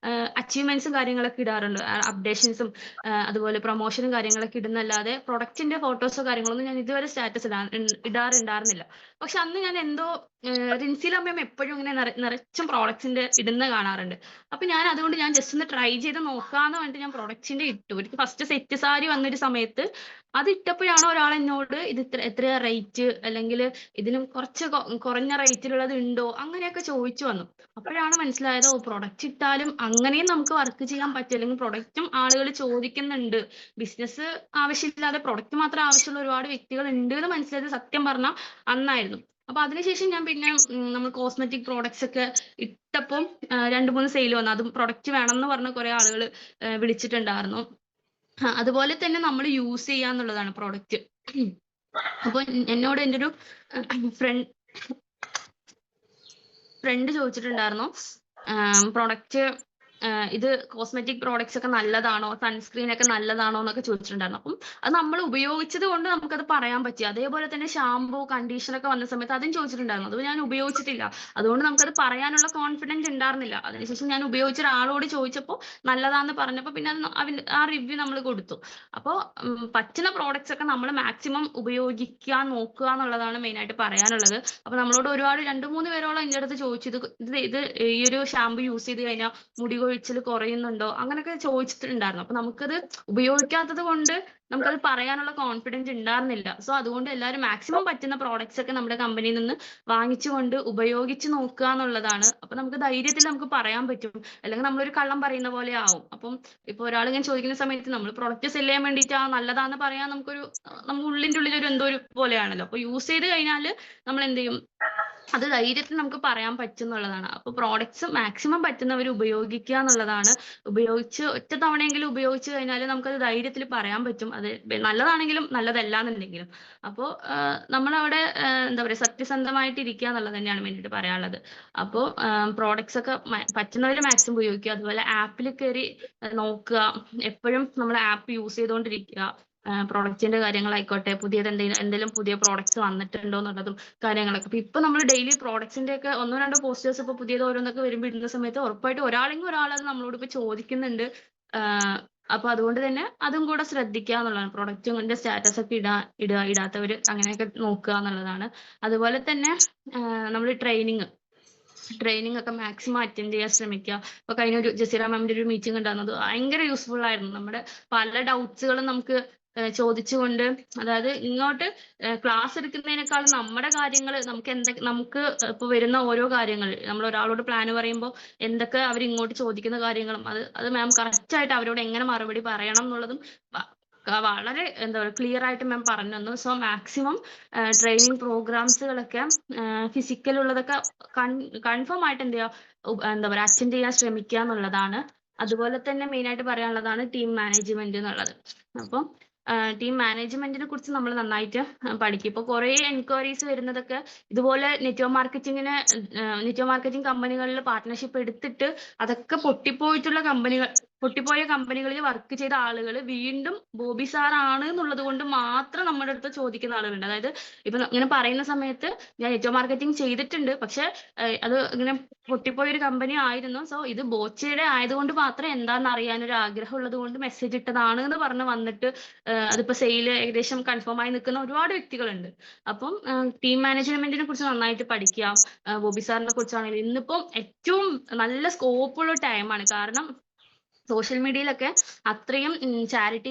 അച്ചീവ്മെന്റ്സും കാര്യങ്ങളൊക്കെ ഇടാറുണ്ട്. അപ്ഡേഷൻസും അതുപോലെ പ്രൊമോഷനും കാര്യങ്ങളൊക്കെ ഇടുന്നല്ലാതെ പ്രൊഡക്റ്റിന്റെ ഫോട്ടോസോ കാര്യങ്ങളൊന്നും ഞാൻ ഇതുവരെ സ്റ്റാറ്റസ് ഇടാറുണ്ടായിരുന്നില്ല. പക്ഷെ അന്ന് ഞാൻ എന്തോ റിൻസിയുടെ അമ്മയും എപ്പോഴും ഇങ്ങനെ നിറച്ചും പ്രോഡക്ട്സിന്റെ ഇടുന്ന കാണാറുണ്ട്. അപ്പൊ ഞാൻ അതുകൊണ്ട് ഞാൻ ജസ്റ്റ് ഒന്ന് ട്രൈ ചെയ്ത് നോക്കാന്ന് പറഞ്ഞിട്ട് ഞാൻ പ്രൊഡക്റ്റിന്റെ ഇട്ടു. എനിക്ക് ഫസ്റ്റ് സെറ്റ് സാരി വന്നൊരു സമയത്ത് അത് ഇട്ടപ്പോഴാണ് ഒരാൾ എന്നോട് ഇത് എത്രയാ റേറ്റ്, അല്ലെങ്കിൽ ഇതിലും കുറച്ച് കുറഞ്ഞ റേറ്റിലുള്ളത് ഉണ്ടോ, അങ്ങനെയൊക്കെ ചോദിച്ചു വന്നു. അപ്പോഴാണ് മനസ്സിലായത്, ഓ പ്രൊഡക്റ്റ് ഇട്ടാലും അങ്ങനെയും നമുക്ക് വർക്ക് ചെയ്യാൻ പറ്റും, അല്ലെങ്കിൽ പ്രൊഡക്റ്റും ആളുകൾ ചോദിക്കുന്നുണ്ട്. ബിസിനസ് ആവശ്യമില്ലാതെ പ്രൊഡക്റ്റ് മാത്രം ആവശ്യമുള്ള ഒരുപാട് വ്യക്തികൾ ഉണ്ട് എന്ന് മനസ്സിലായത് സത്യം പറഞ്ഞാൽ അന്നായിരുന്നു. അപ്പൊ അതിനുശേഷം ഞാൻ പിന്നെ നമ്മൾ കോസ്മെറ്റിക് പ്രോഡക്ട്സ് ഒക്കെ ഇട്ടപ്പം 2-3 സെയിൽ വന്നു. അതും പ്രൊഡക്റ്റ് വേണം എന്ന് പറഞ്ഞ കുറെ ആളുകൾ വിളിച്ചിട്ടുണ്ടായിരുന്നു. അതുപോലെ തന്നെ നമ്മൾ യൂസ് ചെയ്യാന്നുള്ളതാണ് പ്രോഡക്റ്റ്. അപ്പൊ എന്നോട് എൻ്റെ ഒരു ഫ്രണ്ട് ചോദിച്ചിട്ടുണ്ടായിരുന്നു, പ്രൊഡക്റ്റ് ഇത് കോസ്മെറ്റിക് പ്രോഡക്ട്സ് ഒക്കെ നല്ലതാണോ, സൺസ്ക്രീൻ ഒക്കെ നല്ലതാണോ എന്നൊക്കെ ചോദിച്ചിട്ടുണ്ടായിരുന്നു. അപ്പം അത് നമ്മൾ ഉപയോഗിച്ചത് കൊണ്ട് നമുക്കത് പറയാൻ പറ്റി. അതേപോലെ തന്നെ ഷാംപൂ, കണ്ടീഷണർ ഒക്കെ വന്ന സമയത്ത് അതും ചോദിച്ചിട്ടുണ്ടായിരുന്നു. അത് ഞാൻ ഉപയോഗിച്ചിട്ടില്ല, അതുകൊണ്ട് നമുക്കത് പറയാനുള്ള കോൺഫിഡൻസ് ഉണ്ടായിരുന്നില്ല. അതിനുശേഷം ഞാൻ ഉപയോഗിച്ച ഒരാളോട് ചോദിച്ചപ്പോൾ നല്ലതാന്ന് പറഞ്ഞപ്പോൾ പിന്നെ ആ റിവ്യൂ നമ്മൾ കൊടുത്തു. അപ്പോൾ പറ്റുന്ന പ്രോഡക്ട്സ് ഒക്കെ നമ്മൾ മാക്സിമം ഉപയോഗിക്കാൻ നോക്കുക എന്നുള്ളതാണ് മെയിൻ ആയിട്ട് പറയാനുള്ളത്. അപ്പൊ നമ്മളോട് ഒരുപാട് 2-3 പേരോളം എൻ്റെ അടുത്ത് ചോദിച്ചു, ഇത് ഈ ഒരു ഷാമ്പു യൂസ് ചെയ്ത് കഴിഞ്ഞാൽ മുടി കൊഴിച്ചിൽ കുറയുന്നുണ്ടോ, അങ്ങനെയൊക്കെ ചോദിച്ചിട്ടുണ്ടായിരുന്നു. അപ്പൊ നമുക്കത് ഉപയോഗിക്കാത്തത് കൊണ്ട് നമുക്കത് പറയാനുള്ള കോൺഫിഡൻസ് ഉണ്ടായിരുന്നില്ല. സോ അതുകൊണ്ട് എല്ലാവരും മാക്സിമം പറ്റുന്ന പ്രോഡക്ട്സ് ഒക്കെ നമ്മുടെ കമ്പനിയിൽ നിന്ന് വാങ്ങിച്ചുകൊണ്ട് ഉപയോഗിച്ച് നോക്കുക എന്നുള്ളതാണ്. അപ്പൊ നമുക്ക് ധൈര്യത്തിൽ നമുക്ക് പറയാൻ പറ്റും, അല്ലെങ്കിൽ നമ്മളൊരു കള്ളം പറയുന്ന പോലെ ആവും. അപ്പം ഇപ്പൊ ഒരാൾ ഇങ്ങനെ ചോദിക്കുന്ന സമയത്ത് നമ്മൾ പ്രൊഡക്റ്റ് സെല് ചെയ്യാൻ വേണ്ടിയിട്ട് നല്ലതാന്ന് പറയാൻ നമുക്ക് ഉള്ളിന്റെ ഉള്ളിൽ ഒരു എന്തോ ഒരു പോലെയാണല്ലോ. അപ്പൊ യൂസ് ചെയ്ത് കഴിഞ്ഞാൽ നമ്മൾ എന്ത് ചെയ്യും, അത് ധൈര്യത്തിൽ നമുക്ക് പറയാൻ പറ്റും എന്നുള്ളതാണ്. അപ്പൊ പ്രോഡക്ട്സ് മാക്സിമം പറ്റുന്നവർ ഉപയോഗിക്കുക എന്നുള്ളതാണ്. ഉപയോഗിച്ച് ഒറ്റ തവണയെങ്കിലും ഉപയോഗിച്ച് കഴിഞ്ഞാൽ നമുക്കത് ധൈര്യത്തിൽ പറയാൻ പറ്റും, അത് നല്ലതാണെങ്കിലും നല്ലതല്ല എന്നുണ്ടെങ്കിലും. അപ്പോൾ നമ്മളവിടെ എന്താ പറയുക, സത്യസന്ധമായിട്ട് ഇരിക്കുക എന്നുള്ളത് തന്നെയാണ് വേണ്ടിയിട്ട് പറയാനുള്ളത്. അപ്പോൾ പ്രോഡക്ട്സ് ഒക്കെ പറ്റുന്നവർ മാക്സിമം ഉപയോഗിക്കുക. അതുപോലെ ആപ്പിൽ കയറി നോക്കുക, എപ്പോഴും നമ്മൾ ആപ്പ് യൂസ് ചെയ്തുകൊണ്ടിരിക്കുക. പ്രൊഡക്റ്റിന്റെ കാര്യങ്ങളായിക്കോട്ടെ, പുതിയത് എന്തെങ്കിലും പുതിയ പ്രോഡക്ട്സ് വന്നിട്ടുണ്ടോ എന്നുള്ളതും കാര്യങ്ങളൊക്കെ. ഇപ്പൊ നമ്മൾ ഡെയിലി പ്രോഡക്ട്സിന്റെ ഒക്കെ 1-2 പോസ്റ്റേഴ്സ് ഇപ്പൊ പുതിയത് ഓരോന്നൊക്കെ വരുമ്പോൾ ഇടുന്ന സമയത്ത് ഉറപ്പായിട്ട് ഒരാളെങ്കിലും ഒരാളത് നമ്മളോട് ഇപ്പൊ ചോദിക്കുന്നുണ്ട്. അപ്പൊ അതുകൊണ്ട് തന്നെ അതും കൂടെ ശ്രദ്ധിക്കുക എന്നുള്ളതാണ്. പ്രൊഡക്റ്റിന്റെ സ്റ്റാറ്റസ് ഒക്കെ ഇടാത്തവര് അങ്ങനെയൊക്കെ നോക്കുക എന്നുള്ളതാണ്. അതുപോലെ തന്നെ നമ്മൾ ട്രെയിനിങ് ഒക്കെ മാക്സിമം അറ്റൻഡ് ചെയ്യാൻ ശ്രമിക്കുക. ഇപ്പൊ കഴിഞ്ഞ ഒരു ജസീറ മാമിന്റെ ഒരു മീറ്റിംഗ് ഉണ്ടായിരുന്നത് ഭയങ്കര യൂസ്ഫുൾ ആയിരുന്നു. നമ്മുടെ പല ഡൗട്ട്സുകളും നമുക്ക് ചോദിച്ചുകൊണ്ട്, അതായത് ഇങ്ങോട്ട് ക്ലാസ് എടുക്കുന്നതിനേക്കാളും നമ്മുടെ കാര്യങ്ങൾ നമുക്ക് ഇപ്പൊ വരുന്ന ഓരോ കാര്യങ്ങൾ നമ്മൾ ഒരാളോട് പ്ലാൻ പറയുമ്പോൾ എന്തൊക്കെ അവർ ഇങ്ങോട്ട് ചോദിക്കുന്ന കാര്യങ്ങളും അത് മാം കറക്റ്റ് ആയിട്ട് അവരോട് എങ്ങനെ മറുപടി പറയണം എന്നുള്ളതും വളരെ എന്താ പറയുക ക്ലിയർ ആയിട്ട് മാം പറഞ്ഞു തന്നു. സോ മാക്സിമം ട്രെയിനിങ് പ്രോഗ്രാംസുകളൊക്കെ ഫിസിക്കൽ ഉള്ളതൊക്കെ കൺഫേം ആയിട്ട് എന്താ പറയുക അറ്റൻഡ് ചെയ്യാൻ ശ്രമിക്കുക എന്നുള്ളതാണ്. അതുപോലെ തന്നെ മെയിൻ ആയിട്ട് പറയാനുള്ളതാണ് ടീം മാനേജ്മെന്റ് എന്നുള്ളത്. അപ്പം ടീം മാനേജ്മെന്റിനെ കുറിച്ച് നമ്മൾ നന്നായിട്ട് പഠിക്കും. ഇപ്പൊ കുറെ എൻക്വയറീസ് വരുന്നതൊക്കെ ഇതുപോലെ നെറ്റ്വർക്ക് മാർക്കറ്റിംഗ് കമ്പനികളിൽ പാർട്ട്ണർഷിപ്പ് എടുത്തിട്ട് അതൊക്കെ പൊട്ടിപ്പോയ കമ്പനികളിൽ വർക്ക് ചെയ്ത ആളുകൾ വീണ്ടും ബോബി സാർ ആണ് എന്നുള്ളത് കൊണ്ട് മാത്രം നമ്മുടെ അടുത്ത് ചോദിക്കുന്ന ആളുകളുണ്ട്. അതായത് ഇപ്പൊ ഇങ്ങനെ പറയുന്ന സമയത്ത് ഞാൻ നെറ്റ്വർക്ക് മാർക്കറ്റിംഗ് ചെയ്തിട്ടുണ്ട്, പക്ഷെ അത് ഇങ്ങനെ പൊട്ടിപ്പോയൊരു കമ്പനി ആയിരുന്നു. സോ ഇത് ബോച്ചയുടെ ആയതുകൊണ്ട് മാത്രം എന്താണെന്ന് അറിയാൻ ഒരു ആഗ്രഹം ഉള്ളത് കൊണ്ട് മെസ്സേജ് ഇട്ടതാണ് എന്ന് പറഞ്ഞ് വന്നിട്ട് അതിപ്പോ സെയിൽ ഏകദേശം കൺഫേം ആയി നിൽക്കുന്ന ഒരുപാട് വ്യക്തികളുണ്ട്. അപ്പം ടീം മാനേജ്മെന്റിനെ കുറിച്ച് നന്നായിട്ട് പഠിക്കുക. ബോബി സാറിനെ കുറിച്ചാണെങ്കിൽ ഇന്നിപ്പം ഏറ്റവും നല്ല സ്കോപ്പുള്ള ടൈമാണ്. കാരണം സോഷ്യൽ മീഡിയയിലൊക്കെ അത്രയും ചാരിറ്റി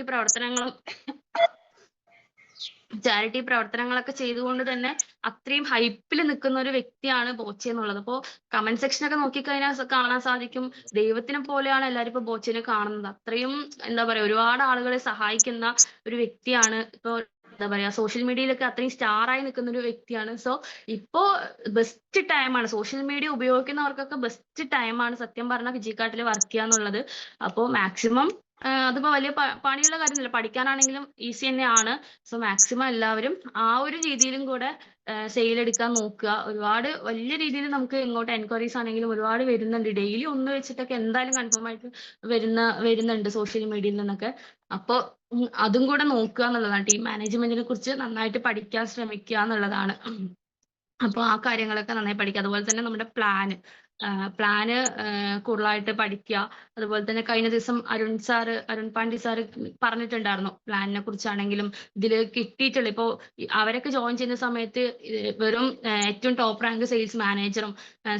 പ്രവർത്തനങ്ങളൊക്കെ ചെയ്തുകൊണ്ട് തന്നെ അത്രയും ഹൈപ്പിൽ നിൽക്കുന്ന ഒരു വ്യക്തിയാണ് ബോച്ചെ എന്നുള്ളത്. അപ്പോൾ കമന്റ് സെക്ഷനൊക്കെ നോക്കിക്കഴിഞ്ഞാൽ കാണാൻ സാധിക്കും, ദൈവത്തിനെ പോലെയാണ് എല്ലാവരും ഇപ്പൊ ബോച്ചനെ കാണുന്നത്. അത്രയും എന്താ പറയാ ഒരുപാട് ആളുകളെ സഹായിക്കുന്ന ഒരു വ്യക്തിയാണ്. ഇപ്പൊ എന്താ പറയാ സോഷ്യൽ മീഡിയയിലൊക്കെ അത്രയും സ്റ്റാർ ആയി നിൽക്കുന്ന ഒരു വ്യക്തിയാണ്. സോ ഇപ്പോ ബെസ്റ്റ് ടൈമാണ്, സോഷ്യൽ മീഡിയ ഉപയോഗിക്കുന്നവർക്കൊക്കെ ബെസ്റ്റ് ടൈമാണ് സത്യം പറഞ്ഞാൽ ഫിജിക്കാട്ടിൽ വർക്ക് ചെയ്യാന്നുള്ളത്. അപ്പോൾ മാക്സിമം അതിപ്പോ വലിയ പണിയുള്ള കാര്യമൊന്നുമില്ല, പഠിക്കാനാണെങ്കിലും ഈസി തന്നെയാണ്. സോ മാക്സിമം എല്ലാവരും ആ ഒരു രീതിയിലും കൂടെ സെയിൽ എടുക്കാൻ നോക്കുക. ഒരുപാട് വലിയ രീതിയിൽ നമുക്ക് ഇങ്ങോട്ട് എൻക്വയറീസ് ആണെങ്കിലും ഒരുപാട് വരുന്നുണ്ട്. ഡെയിലി ഒന്ന് വെച്ചിട്ടൊക്കെ എന്തായാലും കൺഫേം ആയിട്ട് വരുന്നുണ്ട് സോഷ്യൽ മീഡിയയിൽ നിന്നൊക്കെ. അപ്പോൾ അതും കൂടെ നോക്കുക എന്നുള്ളതാണ്. ടീം മാനേജ്മെന്റിനെ കുറിച്ച് നന്നായിട്ട് പഠിക്കാൻ ശ്രമിക്കുക എന്നുള്ളതാണ്. അപ്പോൾ ആ കാര്യങ്ങളൊക്കെ നന്നായി പഠിക്കുക. അതുപോലെ തന്നെ നമ്മുടെ പ്ലാൻ പ്ലാന് കൂടുതലായിട്ട് പഠിക്കുക. അതുപോലെ തന്നെ കഴിഞ്ഞ ദിവസം അരുൺ പാണ്ഡ്യ സാറ് പറഞ്ഞിട്ടുണ്ടായിരുന്നു പ്ലാനിനെ കുറിച്ചാണെങ്കിലും. ഇതില് കിട്ടിയിട്ടുള്ള ഇപ്പോ അവരൊക്കെ ജോയിൻ ചെയ്യുന്ന സമയത്ത് വെറും ഏറ്റവും ടോപ്പ് റാങ്ക് സെയിൽസ് മാനേജറും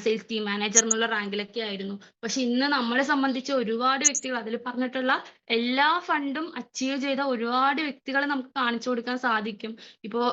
സെയിൽസ് ടീം മാനേജർ എന്നുള്ള റാങ്കിലൊക്കെ ആയിരുന്നു. പക്ഷെ ഇന്ന് നമ്മളെ സംബന്ധിച്ച് ഒരുപാട് വ്യക്തികൾ അതിൽ പറഞ്ഞിട്ടുള്ള എല്ലാ ഫണ്ടും അച്ചീവ് ചെയ്ത ഒരുപാട് വ്യക്തികളെ നമുക്ക് കാണിച്ചു കൊടുക്കാൻ സാധിക്കും. ഇപ്പോ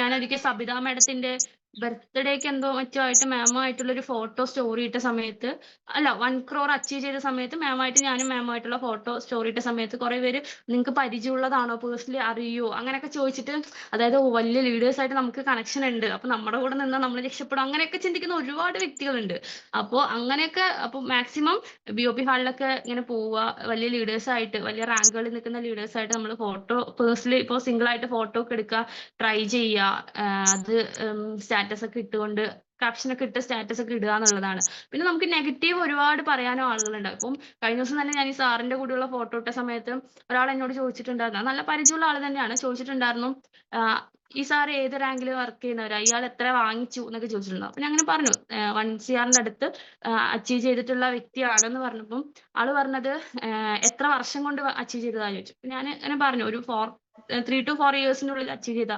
ഞാനൊരിക്കൽ സബിത മാഡത്തിന്റെ ബർത്ത്ഡേക്ക് എന്തോ മറ്റോ ആയിട്ട് മാമുമായിട്ടുള്ള ഒരു ഫോട്ടോ സ്റ്റോറി ഇട്ട സമയത്ത്, അല്ല 1 crore അച്ചീവ് ചെയ്ത സമയത്ത് ഞാനും മാമുമായിട്ടുള്ള ഫോട്ടോ സ്റ്റോറി ഇട്ട സമയത്ത് കുറെ പേര് നിങ്ങൾക്ക് പരിചയമുള്ളതാണോ, പേഴ്സണലി അറിയോ അങ്ങനെയൊക്കെ ചോദിച്ചിട്ട്, അതായത് വലിയ ലീഡേഴ്സ് ആയിട്ട് നമുക്ക് കണക്ഷൻ ഉണ്ട്, അപ്പൊ നമ്മുടെ കൂടെ നിന്നാൽ നമ്മൾ രക്ഷപ്പെടും, അങ്ങനെയൊക്കെ ചിന്തിക്കുന്ന ഒരുപാട് വ്യക്തികളുണ്ട്. അപ്പോൾ മാക്സിമം BOP ഹാളിലൊക്കെ ഇങ്ങനെ പോവുക, വലിയ ലീഡേഴ്സ് ആയിട്ട്, വലിയ റാങ്കുകളിൽ നിൽക്കുന്ന ലീഡേഴ്സ് ആയിട്ട് നമ്മൾ ഫോട്ടോ പേഴ്സണലി ഇപ്പോൾ സിംഗിൾ ആയിട്ട് ഫോട്ടോ ഒക്കെ എടുക്കുക, ട്രൈ ചെയ്യുക. അത് സ്റ്റാറ്റസ് ഒക്കെ ഇട്ടുകൊണ്ട് ക്യാപ്ഷൻ ഒക്കെ ഇട്ട് സ്റ്റാറ്റസ് ഒക്കെ ഇടുക എന്നുള്ളതാണ്. പിന്നെ നമുക്ക് നെഗറ്റീവ് ഒരുപാട് പറയാനും ആളുകളുണ്ട്. അപ്പം കഴിഞ്ഞ ദിവസം തന്നെ ഞാൻ ഈ സാറിന്റെ കൂടെയുള്ള ഫോട്ടോ ഇട്ട സമയത്ത് ഒരാൾ എന്നോട് ചോദിച്ചിട്ടുണ്ടായിരുന്നു, നല്ല പരിചയമുള്ള ആൾ തന്നെയാണ്, ചോദിച്ചിട്ടുണ്ടായിരുന്നു ഈ സാർ ഏത് റാങ്കിൽ വർക്ക് ചെയ്യുന്നവരാ, ഇയാൾ എത്ര വാങ്ങിച്ചു എന്നൊക്കെ ചോദിച്ചിട്ടുണ്ടോ. അപ്പൊ ഞാൻ അങ്ങനെ പറഞ്ഞു 1 CR അടുത്ത് അച്ചീവ് ചെയ്തിട്ടുള്ള വ്യക്തിയാണെന്ന് പറഞ്ഞപ്പം ആള് പറഞ്ഞത് എത്ര വർഷം കൊണ്ട് അച്ചീവ് ചെയ്തതാ ചോദിച്ചു. ഞാൻ അങ്ങനെ പറഞ്ഞു ഒരു 3 to 4 yearsനുള്ളിൽ അച്ചീവ് ചെയ്ത.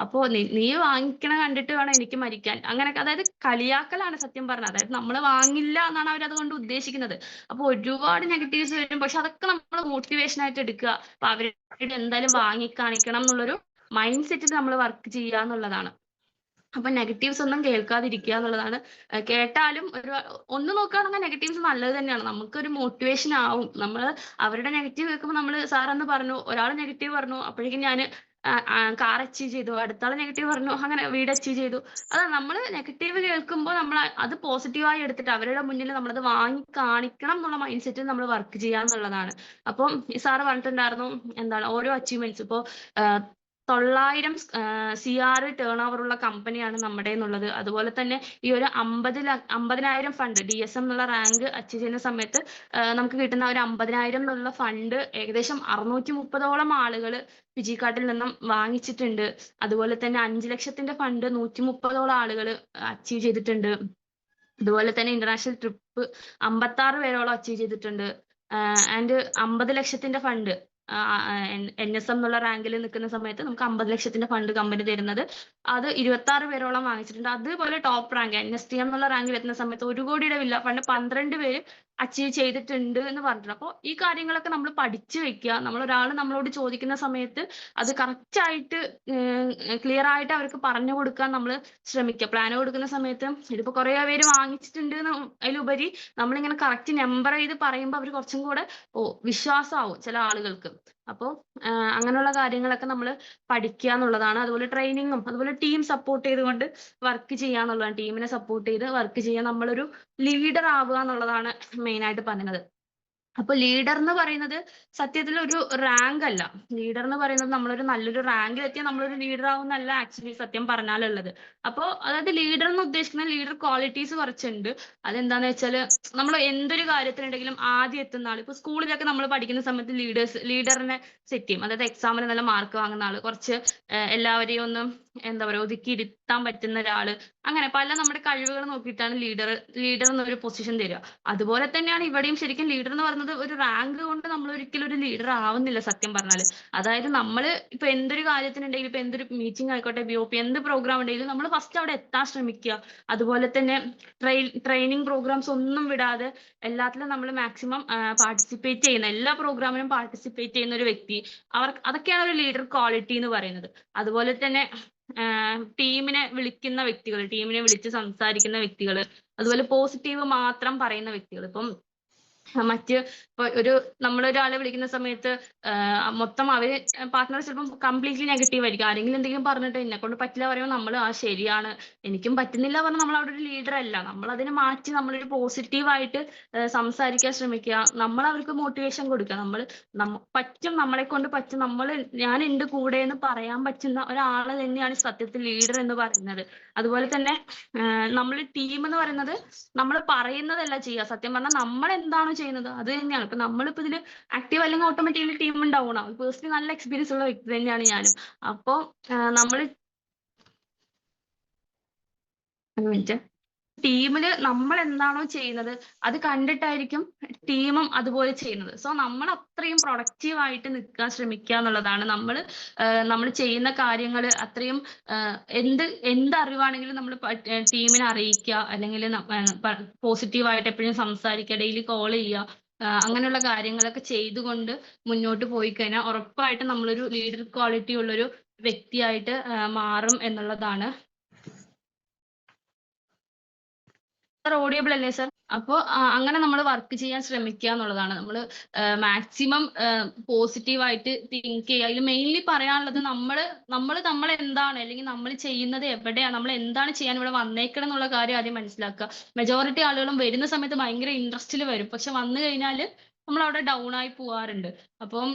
അപ്പോ നീ വാങ്ങിക്കണ കണ്ടിട്ട് വേണം എനിക്ക് മരിക്കാൻ, അങ്ങനെയൊക്കെ. അതായത് കളിയാക്കലാണ് സത്യം പറഞ്ഞത്. അതായത് നമ്മൾ വാങ്ങില്ല എന്നാണ് അവർ അതുകൊണ്ട് ഉദ്ദേശിക്കുന്നത്. അപ്പൊ ഒരുപാട് നെഗറ്റീവ്സ് വരും, പക്ഷെ അതൊക്കെ നമ്മൾ മോട്ടിവേഷൻ ആയിട്ട് എടുക്കുക. അപ്പൊ അവരുടെ എന്തായാലും വാങ്ങിക്കാണിക്കണം എന്നുള്ളൊരു മൈൻഡ് സെറ്റിൽ നമ്മൾ വർക്ക് ചെയ്യുക എന്നുള്ളതാണ്. അപ്പൊ നെഗറ്റീവ്സ് ഒന്നും കേൾക്കാതിരിക്കുക എന്നുള്ളതാണ്. കേട്ടാലും ഒന്ന് നോക്കുകയാണെങ്കിൽ നെഗറ്റീവ്സ് നല്ലത് തന്നെയാണ്, നമുക്കൊരു മോട്ടിവേഷൻ ആവും. നമ്മൾ അവരുടെ നെഗറ്റീവ് കേൾക്കുമ്പോൾ നമ്മൾ സാറെന്ന് പറഞ്ഞു, ഒരാൾ നെഗറ്റീവ് പറഞ്ഞു, അപ്പോഴേക്കും ഞാൻ കാർ അച്ചീവ് ചെയ്തു, അടുത്താൾ നെഗറ്റീവ് പറഞ്ഞു, അങ്ങനെ വീട് അച്ചീവ് ചെയ്തു. അതാ നമ്മൾ നെഗറ്റീവ് കേൾക്കുമ്പോൾ നമ്മൾ അത് പോസിറ്റീവായി എടുത്തിട്ട് അവരുടെ മുന്നിൽ നമ്മളത് വാങ്ങി കാണിക്കണം എന്നുള്ള മൈൻഡ് സെറ്റിൽ നമ്മൾ വർക്ക് ചെയ്യാന്നുള്ളതാണ്. അപ്പം ഈ സാറ് പറഞ്ഞിട്ടുണ്ടായിരുന്നു എന്താണ് ഓരോ അച്ചീവ്മെന്റ്സ് ഇപ്പോ 900 CR ടേൺ ഓവർ ഉള്ള കമ്പനിയാണ് നമ്മുടെ എന്നുള്ളത്. അതുപോലെ തന്നെ ഈ ഒരു 50,000 ഫണ്ട് DSM എന്നുള്ള റാങ്ക് അച്ചീവ് ചെയ്യുന്ന സമയത്ത് നമുക്ക് കിട്ടുന്ന ഒരു 50,000 എന്നുള്ള ഫണ്ട് ഏകദേശം 630ഓളം ആളുകൾ ഫിജിക്കാട്ടിൽ നിന്നും വാങ്ങിച്ചിട്ടുണ്ട്. അതുപോലെ തന്നെ 5 ലക്ഷത്തിന്റെ ഫണ്ട് 130ഓളം ആളുകൾ അച്ചീവ് ചെയ്തിട്ടുണ്ട്. അതുപോലെ തന്നെ ഇന്റർനാഷണൽ ട്രിപ്പ് 56 പേരോളം അച്ചീവ് ചെയ്തിട്ടുണ്ട്. ആൻഡ് 50 ലക്ഷത്തിന്റെ ഫണ്ട് NSM എന്നുള്ള റാങ്കിൽ നിൽക്കുന്ന സമയത്ത് നമുക്ക് 50 ലക്ഷത്തിന്റെ ഫണ്ട് കമ്പനി തരുന്നത്, അത് 26 പേരോളം വാങ്ങിച്ചിട്ടുണ്ട്. അതുപോലെ ടോപ്പ് റാങ്ക് NSTM എന്നുള്ള റാങ്കിൽ എത്തുന്ന സമയത്ത് 1 കോടിയുടെ വില്ല ഫണ്ട് 12 പേര് അച്ചീവ് ചെയ്തിട്ടുണ്ട് എന്ന് പറഞ്ഞിട്ടുണ്ട്. അപ്പോൾ ഈ കാര്യങ്ങളൊക്കെ നമ്മൾ പഠിച്ചു വെക്കുക. ഒരാൾ നമ്മളോട് ചോദിക്കുന്ന സമയത്ത് അത് കറക്റ്റ് ആയിട്ട് ക്ലിയർ ആയിട്ട് അവർക്ക് പറഞ്ഞു കൊടുക്കാൻ നമ്മൾ ശ്രമിക്കുക. പ്ലാൻ കൊടുക്കുന്ന സമയത്ത് ഇതിപ്പോ കുറെ പേര് വാങ്ങിച്ചിട്ടുണ്ട് അതിലുപരി നമ്മളിങ്ങനെ കറക്റ്റ് നമ്പർ ചെയ്ത് പറയുമ്പോൾ അവർ കുറച്ചും കൂടെ വിശ്വാസമാവും ചില ആളുകൾക്ക്. അപ്പോൾ അങ്ങനെയുള്ള കാര്യങ്ങളൊക്കെ നമ്മൾ പഠിക്കുക എന്നുള്ളതാണ്. അതുപോലെ ട്രെയിനിങ്ങും അതുപോലെ ടീം സപ്പോർട്ട് ചെയ്തുകൊണ്ട് വർക്ക് ചെയ്യുക എന്നുള്ളതാണ്. ടീമിനെ സപ്പോർട്ട് ചെയ്ത് വർക്ക് ചെയ്യാൻ നമ്മളൊരു ലീഡർ ആവുക എന്നുള്ളതാണ് മെയിൻ ആയിട്ട് പറയുന്നത്. അപ്പൊ ലീഡർ എന്ന് പറയുന്നത് സത്യത്തിൽ ഒരു റാങ്ക് അല്ല. ലീഡർ എന്ന് പറയുന്നത് നമ്മളൊരു നല്ലൊരു റാങ്കിൽ എത്തിയാൽ നമ്മളൊരു ലീഡർ ആവുന്നല്ല ആക്ച്വലി സത്യം പറഞ്ഞാലുള്ളത്. അപ്പോൾ അതായത് ലീഡർ എന്ന് ഉദ്ദേശിക്കുന്ന ലീഡർ ക്വാളിറ്റീസ് കുറച്ചുണ്ട്. അതെന്താന്ന് വെച്ചാൽ നമ്മൾ എന്തൊരു കാര്യത്തിനുണ്ടെങ്കിലും ആദ്യം എത്തുന്ന ആൾ. ഇപ്പൊ സ്കൂളിലൊക്കെ നമ്മൾ പഠിക്കുന്ന സമയത്ത് ലീഡറിനെ സെറ്റ് ചെയ്യും. അതായത് എക്സാമിന് നല്ല മാർക്ക് വാങ്ങുന്ന ആള്, കുറച്ച് എല്ലാവരെയും ഒന്ന് എന്താ പറയുക ഒതുക്കി ഇരുത്താൻ പറ്റുന്ന ഒരാള്, അങ്ങനെ പല നമ്മുടെ കഴിവുകൾ നോക്കിയിട്ടാണ് ലീഡർ എന്നൊരു പൊസിഷൻ തരിക. അതുപോലെ തന്നെയാണ് ഇവിടെയും ശരിക്കും ലീഡർ എന്ന് പറയുന്നത് ഒരു റാങ്ക് കൊണ്ട് നമ്മൾ ഒരിക്കലും ഒരു ലീഡർ ആവുന്നില്ല സത്യം പറഞ്ഞാല്. അതായത് നമ്മൾ ഇപ്പൊ എന്തൊരു കാര്യത്തിനുണ്ടെങ്കിലും, ഇപ്പൊ എന്തൊരു മീറ്റിംഗ് ആയിക്കോട്ടെ, BOP എന്ത് പ്രോഗ്രാം ഉണ്ടെങ്കിലും നമ്മൾ ഫസ്റ്റ് അവിടെ എത്താൻ ശ്രമിക്കുക. അതുപോലെ തന്നെ ട്രെയിനിങ് പ്രോഗ്രാംസ് ഒന്നും വിടാതെ എല്ലാത്തിലും നമ്മൾ മാക്സിമം പാർട്ടിസിപ്പേറ്റ് ചെയ്യുന്ന, എല്ലാ പ്രോഗ്രാമിനും പാർട്ടിസിപ്പേറ്റ് ചെയ്യുന്ന ഒരു വ്യക്തി, അതൊക്കെയാണ് ഒരു ലീഡർ ക്വാളിറ്റി എന്ന് പറയുന്നത്. അതുപോലെ തന്നെ ടീമിനെ വിളിക്കുന്ന വ്യക്തികൾ, ടീമിനെ വിളിച്ച് സംസാരിക്കുന്ന വ്യക്തികൾ, അതുപോലെ പോസിറ്റീവ് മാത്രം പറയുന്ന വ്യക്തികൾ. ഇപ്പം ഇപ്പൊ നമ്മളൊരാളെ വിളിക്കുന്ന സമയത്ത് മൊത്തം അവര് പാർട്ട്ണർ ചിലപ്പം കംപ്ലീറ്റ്ലി നെഗറ്റീവ് ആയിരിക്കും. ആരെങ്കിലും എന്തെങ്കിലും പറഞ്ഞിട്ട് എന്നെ കൊണ്ട് പറ്റില്ല പറയുമ്പോൾ നമ്മൾ ശരിയാണ്, എനിക്കും പറ്റുന്നില്ല പറഞ്ഞാൽ നമ്മൾ അവിടെ ഒരു ലീഡർ അല്ല. നമ്മൾ അതിനെ മാറ്റി നമ്മളൊരു പോസിറ്റീവായിട്ട് സംസാരിക്കാൻ ശ്രമിക്കുക. നമ്മൾ അവർക്ക് മോട്ടിവേഷൻ കൊടുക്കുക. പറ്റും, നമ്മളെ കൊണ്ട് പറ്റും, ഞാൻ ഉണ്ട് കൂടെ എന്ന് പറയാൻ പറ്റുന്ന ഒരാള് തന്നെയാണ് സത്യത്തിൽ ലീഡർ എന്ന് പറയുന്നത്. അതുപോലെ തന്നെ നമ്മൾ ടീം എന്ന് പറയുന്നത് നമ്മൾ പറയുന്നതല്ല ചെയ്യുക. സത്യം പറഞ്ഞാൽ നമ്മൾ എന്താണോ ചെയ്യുന്നത് അത് തന്നെയാണ്. ഇപ്പൊ നമ്മളിപ്പോ ഇതിൽ ആക്റ്റീവ് അല്ലെങ്കിൽ ഓട്ടോമാറ്റിക്കലി ടീം ഉണ്ടാവണം. പേഴ്സണലി നല്ല എക്സ്പീരിയൻസ് ഉള്ള വ്യക്തി തന്നെയാണ് ഞാനും. അപ്പോ നമ്മൾ ടീമില് നമ്മൾ എന്താണോ ചെയ്യുന്നത് അത് കണ്ടിട്ടായിരിക്കും ടീമും അതുപോലെ ചെയ്യുന്നത്. സോ നമ്മൾ അത്രയും പ്രൊഡക്റ്റീവ് ആയിട്ട് നിൽക്കാൻ ശ്രമിക്കുക എന്നുള്ളതാണ്. നമ്മൾ ചെയ്യുന്ന കാര്യങ്ങൾ അത്രയും എന്ത് അറിവാണെങ്കിലും നമ്മൾ ടീമിനെ അറിയിക്കുക, അല്ലെങ്കിൽ പോസിറ്റീവായിട്ട് എപ്പോഴും സംസാരിക്കുക, ഡെയിലി കോൾ ചെയ്യുക, അങ്ങനെയുള്ള കാര്യങ്ങളൊക്കെ ചെയ്തുകൊണ്ട് മുന്നോട്ട് പോയി കഴിഞ്ഞാൽ ഉറപ്പായിട്ടും നമ്മളൊരു ലീഡർ ക്വാളിറ്റി ഉള്ളൊരു വ്യക്തിയായിട്ട് മാറും എന്നുള്ളതാണ്. സർ ഓഡിയബിൾ അല്ലേ സർ? അപ്പോൾ അങ്ങനെ നമ്മൾ വർക്ക് ചെയ്യാൻ ശ്രമിക്കുക എന്നുള്ളതാണ്. നമ്മൾ മാക്സിമം പോസിറ്റീവായിട്ട് തിങ്ക് ചെയ്യുക. അതിൽ മെയിൻലി പറയാനുള്ളത് നമ്മൾ എന്താണ്, അല്ലെങ്കിൽ നമ്മൾ ചെയ്യുന്നത് എവിടെയാണ്, നമ്മൾ എന്താണ് ചെയ്യാൻ ഇവിടെ വന്നേക്കണം എന്നുള്ള കാര്യം ആദ്യം മനസ്സിലാക്കുക. മെജോറിറ്റി ആളുകളും വരുന്ന സമയത്ത് ഭയങ്കര ഇൻട്രസ്റ്റിൽ വരും, പക്ഷെ വന്നു കഴിഞ്ഞാൽ നമ്മൾ അവിടെ ഡൗൺ ആയി പോവാറുണ്ട്. അപ്പം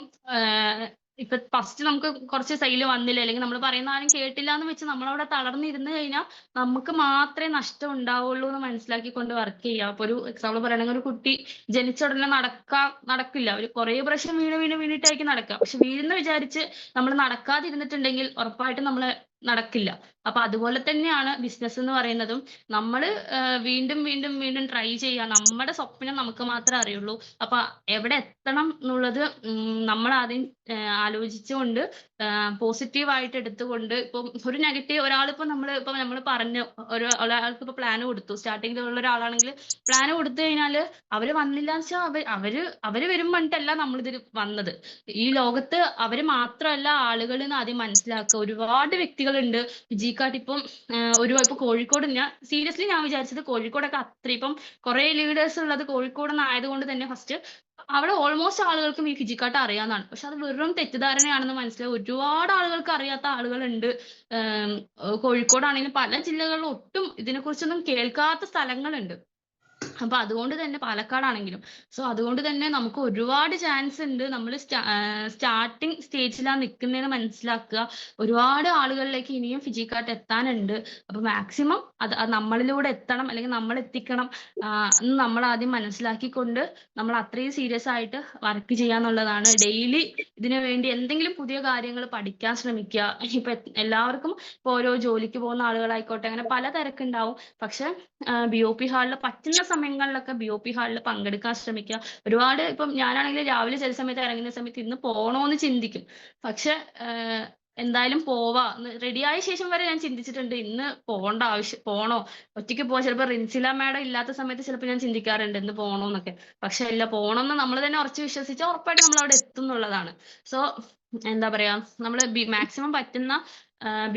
ഇപ്പൊ ഫസ്റ്റ് നമുക്ക് കുറച്ച് സെയിൽ വന്നില്ല, അല്ലെങ്കിൽ നമ്മൾ പറയുന്ന ആരും കേട്ടില്ല എന്ന് വെച്ച് നമ്മളവിടെ തളർന്നിരുന്ന് കഴിഞ്ഞാൽ നമുക്ക് മാത്രമേ നഷ്ടം ഉണ്ടാവുള്ളൂ എന്ന് മനസ്സിലാക്കിക്കൊണ്ട് വർക്ക് ചെയ്യുക. അപ്പൊ ഒരു എക്സാമ്പിൾ പറയുകയാണെങ്കിൽ ഒരു കുട്ടി ജനിച്ച ഉടനെ നടക്കില്ല, ഒരു കുറേ പ്രാവശ്യം വീണിട്ടായിരിക്കും നടക്കുക. പക്ഷെ വീഴുന്ന വിചാരിച്ച് നമ്മൾ നടക്കാതിരുന്നിട്ടുണ്ടെങ്കിൽ ഉറപ്പായിട്ടും നമ്മൾ നടക്കില്ല. അപ്പൊ അതുപോലെ തന്നെയാണ് ബിസിനസ് എന്ന് പറയുന്നതും. നമ്മൾ വീണ്ടും വീണ്ടും വീണ്ടും ട്രൈ ചെയ്യുക. നമ്മുടെ സ്വപ്നം നമുക്ക് മാത്രമേ അറിയുള്ളൂ. അപ്പൊ എവിടെ എത്തണം എന്നുള്ളത് നമ്മൾ ആദ്യം ആലോചിച്ചുകൊണ്ട് പോസിറ്റീവായിട്ട് എടുത്തുകൊണ്ട്, ഇപ്പം ഒരു നെഗറ്റീവ് ഒരാളിപ്പോ നമ്മൾ പറഞ്ഞു ഒരാൾക്ക് ഇപ്പൊ പ്ലാൻ കൊടുത്തു, സ്റ്റാർട്ടിങ്ങിലുള്ള ഒരാളാണെങ്കിൽ പ്ലാൻ കൊടുത്തു കഴിഞ്ഞാല് അവര് വന്നില്ല എന്ന് വെച്ചാൽ അവര് വരും പറഞ്ഞിട്ടല്ല നമ്മളിതിൽ വന്നത്. ഈ ലോകത്ത് അവര് മാത്രമല്ല ആളുകൾ എന്ന് ആദ്യം മനസ്സിലാക്കുക. ഒരുപാട് വ്യക്തികളുണ്ട്. ജിക്കാട്ട് ഇപ്പം ഇപ്പൊ കോഴിക്കോട് ഞാൻ വിചാരിച്ചത് കോഴിക്കോടൊക്കെ അത്ര ഇപ്പം കുറെ ലീഡേഴ്സ് ഉള്ളത് കോഴിക്കോട് ആയതുകൊണ്ട് തന്നെ ഫസ്റ്റ് അവിടെ ഓൾമോസ്റ്റ് ആളുകൾക്കും ഈ ഫിജിക്കാട്ട് അറിയാവുന്നതാണ്. പക്ഷെ അത് വെറും തെറ്റിദ്ധാരണയാണെന്ന് മനസ്സിലായി. ഒരുപാട് ആളുകൾക്ക് അറിയാത്ത ആളുകളുണ്ട്. കോഴിക്കോടാണെങ്കിലും പല ജില്ലകളിലും ഒട്ടും ഇതിനെക്കുറിച്ചൊന്നും കേൾക്കാത്ത സ്ഥലങ്ങളുണ്ട്. അപ്പൊ അതുകൊണ്ട് തന്നെ പാലക്കാടാണെങ്കിലും അതുകൊണ്ട് തന്നെ നമുക്ക് ഒരുപാട് ചാൻസ് ഉണ്ട്. നമ്മൾ സ്റ്റാർട്ടിങ് സ്റ്റേജിലാണ് നിൽക്കുന്നതെന്ന് മനസ്സിലാക്കുക. ഒരുപാട് ആളുകളിലേക്ക് ഇനിയും ഫിജിക്കാട്ട് എത്താനുണ്ട്. അപ്പൊ മാക്സിമം അത് നമ്മളിലൂടെ എത്തണം, അല്ലെങ്കിൽ നമ്മൾ എത്തിക്കണം എന്ന് നമ്മൾ ആദ്യം മനസ്സിലാക്കിക്കൊണ്ട് നമ്മൾ അത്രയും സീരിയസ് ആയിട്ട് വർക്ക് ചെയ്യാന്നുള്ളതാണ്. ഡെയിലി ഇതിനു വേണ്ടി എന്തെങ്കിലും പുതിയ കാര്യങ്ങൾ പഠിക്കാൻ ശ്രമിക്കുക. ഇപ്പൊ എല്ലാവർക്കും ഇപ്പൊ ഓരോ ജോലിക്ക് പോകുന്ന ആളുകളായിക്കോട്ടെ, അങ്ങനെ പല തിരക്കുണ്ടാവും. പക്ഷെ BOP ഹാളിൽ പറ്റുന്ന സമയങ്ങളിലൊക്കെ BOP ഹാളിൽ പങ്കെടുക്കാൻ ശ്രമിക്കുക. ഒരുപാട് ഇപ്പം ഞാനാണെങ്കിൽ രാവിലെ ചില സമയത്ത് ഇറങ്ങുന്ന സമയത്ത് ഇന്ന് പോണോന്ന് ചിന്തിക്കും. പക്ഷെ എന്തായാലും റെഡിയായ ശേഷം വരെ ഞാൻ ചിന്തിച്ചിട്ടുണ്ട് ഇന്ന് പോണോ, ഒറ്റയ്ക്ക് പോവാ. ചിലപ്പോൾ റിൻസില മാഡം ഇല്ലാത്ത സമയത്ത് ചിലപ്പോൾ ഞാൻ ചിന്തിക്കാറുണ്ട് ഇന്ന് പോണോന്നൊക്കെ. പക്ഷെ ഇല്ല, പോണമെന്ന് നമ്മൾ തന്നെ ഉറച്ചു വിശ്വസിച്ചാൽ ഉറപ്പായിട്ട് നമ്മൾ അവിടെ എത്തും എന്നുള്ളതാണ്. സോ എന്താ പറയാ, നമ്മൾ മാക്സിമം പറ്റുന്ന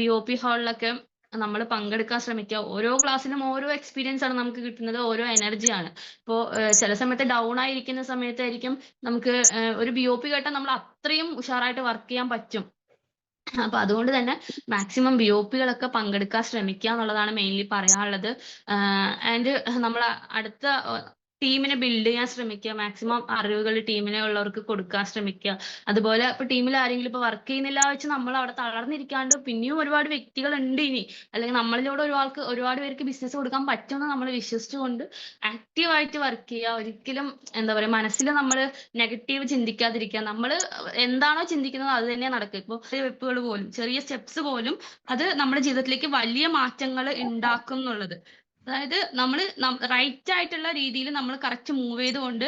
BOP ഹാളിലൊക്കെ നമ്മൾ പങ്കെടുക്കാൻ ശ്രമിക്കുക. ഓരോ ക്ലാസ്സിലും ഓരോ എക്സ്പീരിയൻസ് ആണ് നമുക്ക് കിട്ടുന്നത്, ഓരോ എനർജിയാണ്. ഇപ്പോൾ ചില സമയത്ത് ഡൗൺ ആയിരിക്കുന്ന സമയത്തായിരിക്കും നമുക്ക് ഒരു BOP കേട്ടാൽ നമ്മൾ അത്രയും ഉഷാറായിട്ട് വർക്ക് ചെയ്യാൻ പറ്റും. അപ്പൊ അതുകൊണ്ട് തന്നെ മാക്സിമം BOPകളൊക്കെ പങ്കെടുക്കാൻ ശ്രമിക്കുക എന്നുള്ളതാണ് മെയിൻലി പറയാനുള്ളത്. ആൻഡ് നമ്മൾ അടുത്ത ടീമിനെ ബിൽഡ് ചെയ്യാൻ ശ്രമിക്കുക. മാക്സിമം അറിവുകൾ ടീമിനെ ഉള്ളവർക്ക് കൊടുക്കാൻ ശ്രമിക്കുക. അതുപോലെ ഇപ്പൊ ടീമിൽ ആരെങ്കിലും ഇപ്പൊ വർക്ക് ചെയ്യുന്നില്ല വെച്ച് നമ്മൾ അവിടെ തളർന്നിരിക്കാണ്ട് പിന്നെയും ഒരുപാട് വ്യക്തികൾ ഉണ്ട് ഇനി, അല്ലെങ്കിൽ നമ്മളിലൂടെ ഒരുപാട് പേർക്ക് ബിസിനസ് കൊടുക്കാൻ പറ്റുമെന്ന് നമ്മൾ വിശ്വസിച്ചുകൊണ്ട് ആക്റ്റീവായിട്ട് വർക്ക് ചെയ്യുക. ഒരിക്കലും എന്താ പറയാ, മനസ്സിൽ നമ്മൾ നെഗറ്റീവ് ചിന്തിക്കാതിരിക്കുക. നമ്മൾ എന്താണോ ചിന്തിക്കുന്നത് അത് തന്നെ നടക്കുക. ഇപ്പോൾ വെപ്പുകൾ പോലും, ചെറിയ സ്റ്റെപ്സ് പോലും അത് നമ്മുടെ ജീവിതത്തിലേക്ക് വലിയ മാറ്റങ്ങൾ ഉണ്ടാക്കും എന്നുള്ളത്. അതായത് നമ്മൾ റൈറ്റ് ആയിട്ടുള്ള രീതിയിൽ നമ്മൾ കറക്റ്റ് മൂവ് ചെയ്തുകൊണ്ട്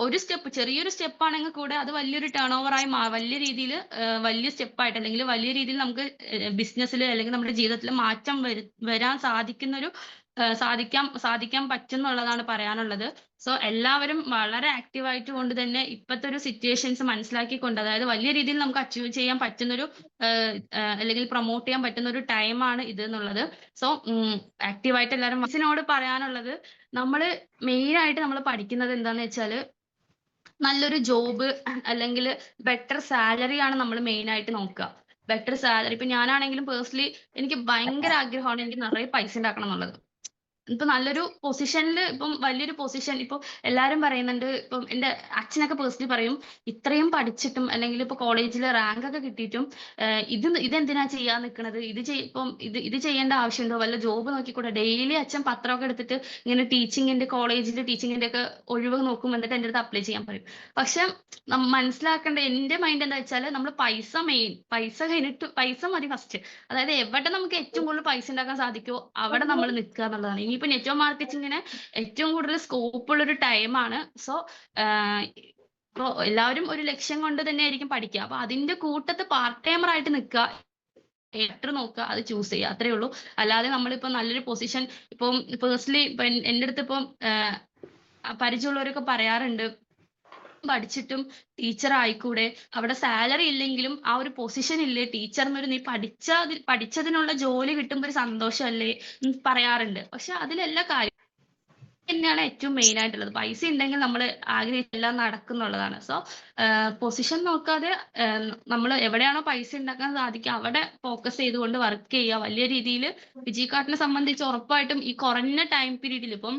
ഒരു ചെറിയൊരു സ്റ്റെപ്പ് ആണെങ്കിൽ കൂടെ അത് വലിയൊരു ടേൺ ഓവറായി വലിയ രീതിയിൽ വലിയ സ്റ്റെപ്പായിട്ട്, അല്ലെങ്കിൽ വലിയ രീതിയിൽ നമുക്ക് ബിസിനസ്സിൽ അല്ലെങ്കിൽ നമ്മുടെ ജീവിതത്തിൽ മാറ്റം വരാൻ സാധിക്കാൻ പറ്റുന്നുള്ളതാണ് പറയാനുള്ളത്. സോ എല്ലാവരും വളരെ ആക്റ്റീവായിട്ട് കൊണ്ട് തന്നെ ഇപ്പോഴത്തെ ഒരു സിറ്റുവേഷൻസ് മനസ്സിലാക്കിക്കൊണ്ട്, അതായത് വലിയ രീതിയിൽ നമുക്ക് അച്ചീവ് ചെയ്യാൻ പറ്റുന്നൊരു അല്ലെങ്കിൽ പ്രൊമോട്ട് ചെയ്യാൻ പറ്റുന്ന ഒരു ടൈമാണ് ഇത് എന്നുള്ളത്. സോ ആക്റ്റീവായിട്ട് എല്ലാവരും. മനസ്സിനോട് പറയാനുള്ളത്, നമ്മൾ മെയിനായിട്ട് നമ്മൾ പഠിക്കുന്നത് എന്താന്ന് വെച്ചാൽ നല്ലൊരു ജോബ് അല്ലെങ്കിൽ ബെറ്റർ സാലറി ആണ് നമ്മൾ മെയിനായിട്ട് നോക്കുക. Better salary. ഇപ്പൊ ഞാനാണെങ്കിലും പേഴ്സണലി എനിക്ക് ഭയങ്കര ആഗ്രഹമാണ് എനിക്ക് നിറയെ പൈസ ഉണ്ടാക്കണം എന്നുള്ളത്. ഇപ്പൊ നല്ലൊരു പൊസിഷനിൽ, ഇപ്പം വലിയൊരു പൊസിഷൻ ഇപ്പൊ എല്ലാരും പറയുന്നുണ്ട്. ഇപ്പം എന്റെ അച്ഛനൊക്കെ പേഴ്സണലി പറയും, ഇത്രയും പഠിച്ചിട്ടും അല്ലെങ്കിൽ ഇപ്പൊ കോളേജിൽ റാങ്ക് ഒക്കെ കിട്ടിയിട്ടും ഇതെന്തിനാ ചെയ്യാൻ നിൽക്കുന്നത്, ഇത് ചെയ്യേണ്ട ആവശ്യമുണ്ടോ, വല്ല ജോബ് നോക്കിക്കൂടെ. ഡെയിലി അച്ഛൻ പത്രമൊക്കെ എടുത്തിട്ട് ഇങ്ങനെ കോളേജിൽ ടീച്ചിങ്ങിന്റെ ഒക്കെ ഒഴിവ് നോക്കും, എന്നിട്ട് എൻ്റെ അടുത്ത് അപ്ലൈ ചെയ്യാൻ പറയും. പക്ഷെ മനസ്സിലാക്കേണ്ട എന്റെ മൈൻഡ് എന്താ വെച്ചാൽ, നമ്മൾ പൈസ കഴിഞ്ഞിട്ട് പൈസ മതി ഫസ്റ്റ്. അതായത് എവിടെ നമുക്ക് ഏറ്റവും കൂടുതൽ പൈസ ഉണ്ടാക്കാൻ സാധിക്കുമോ അവിടെ നമ്മൾ നിൽക്കുക എന്നുള്ളതാണ്. ഇനി ഇനിയിപ്പോ നെറ്റ്വർക്ക് മാർക്കറ്റിങ്ങിന് ഏറ്റവും കൂടുതൽ സ്കോപ്പ് ഉള്ള ഒരു ടൈമാണ്. സോ ഇപ്പോ എല്ലാവരും ഒരു ലക്ഷ്യം കൊണ്ട് തന്നെ ആയിരിക്കും പഠിക്കുക. അപ്പൊ അതിന്റെ കൂട്ടത്ത് പാർട്ട് ടൈമർ ആയിട്ട് നിൽക്കുക, ബെറ്റർ നോക്കുക, അത് ചൂസ് ചെയ്യുക, അത്രേ ഉള്ളൂ. അല്ലാതെ നമ്മളിപ്പോ നല്ലൊരു പൊസിഷൻ ഇപ്പം പേഴ്സണലി ഇപ്പൊ എൻ്റെ അടുത്ത് ഇപ്പം പരിചയമുള്ളവരൊക്കെ പറയാറുണ്ട്, പഠിച്ചിട്ടും ടീച്ചർ ആയിക്കൂടെ, അവിടെ സാലറി ഇല്ലെങ്കിലും ആ ഒരു പൊസിഷൻ ഇല്ലേ ടീച്ചർ എന്നൊരു, നീ പഠിച്ചതിനുള്ള ജോലി കിട്ടുമ്പോൾ ഒരു സന്തോഷമല്ലേ എന്ന് പറയാറുണ്ട്. പക്ഷെ അതിലല്ല കാര്യം തന്നെയാണ് ഏറ്റവും മെയിൻ ആയിട്ടുള്ളത്. പൈസ ഉണ്ടെങ്കിൽ നമ്മൾ ആഗ്രഹിച്ചെല്ലാം നടക്കുന്നുള്ളതാണ്. സോ പൊസിഷൻ നോക്കാതെ നമ്മൾ എവിടെയാണോ പൈസ ഉണ്ടാക്കാൻ സാധിക്കുക അവിടെ ഫോക്കസ് ചെയ്തുകൊണ്ട് വർക്ക് ചെയ്യുക. വലിയ രീതിയിൽ വിജികാർട്ടിനെ സംബന്ധിച്ച് ഉറപ്പായിട്ടും ഈ കുറഞ്ഞ ടൈം പീരീഡിൽ ഇപ്പം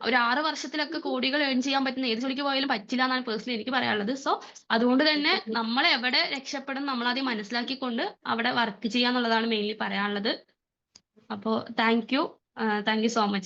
ഒരു 6 വർഷത്തിലൊക്കെ കോടികൾ ഏൺ ചെയ്യാൻ പറ്റുന്ന ഏത് ജോലിക്ക് പോയാലും പറ്റില്ല എന്നാണ് പേഴ്സണലി എനിക്ക് പറയാനുള്ളത്. സോ അതുകൊണ്ട് തന്നെ നമ്മൾ എവിടെ രക്ഷപ്പെടും നമ്മളാദ്യം മനസ്സിലാക്കിക്കൊണ്ട് അവിടെ വർക്ക് ചെയ്യാന്നുള്ളതാണ് മെയിൻലി പറയാനുള്ളത്. അപ്പോൾ താങ്ക് യു സോ മച്ച്.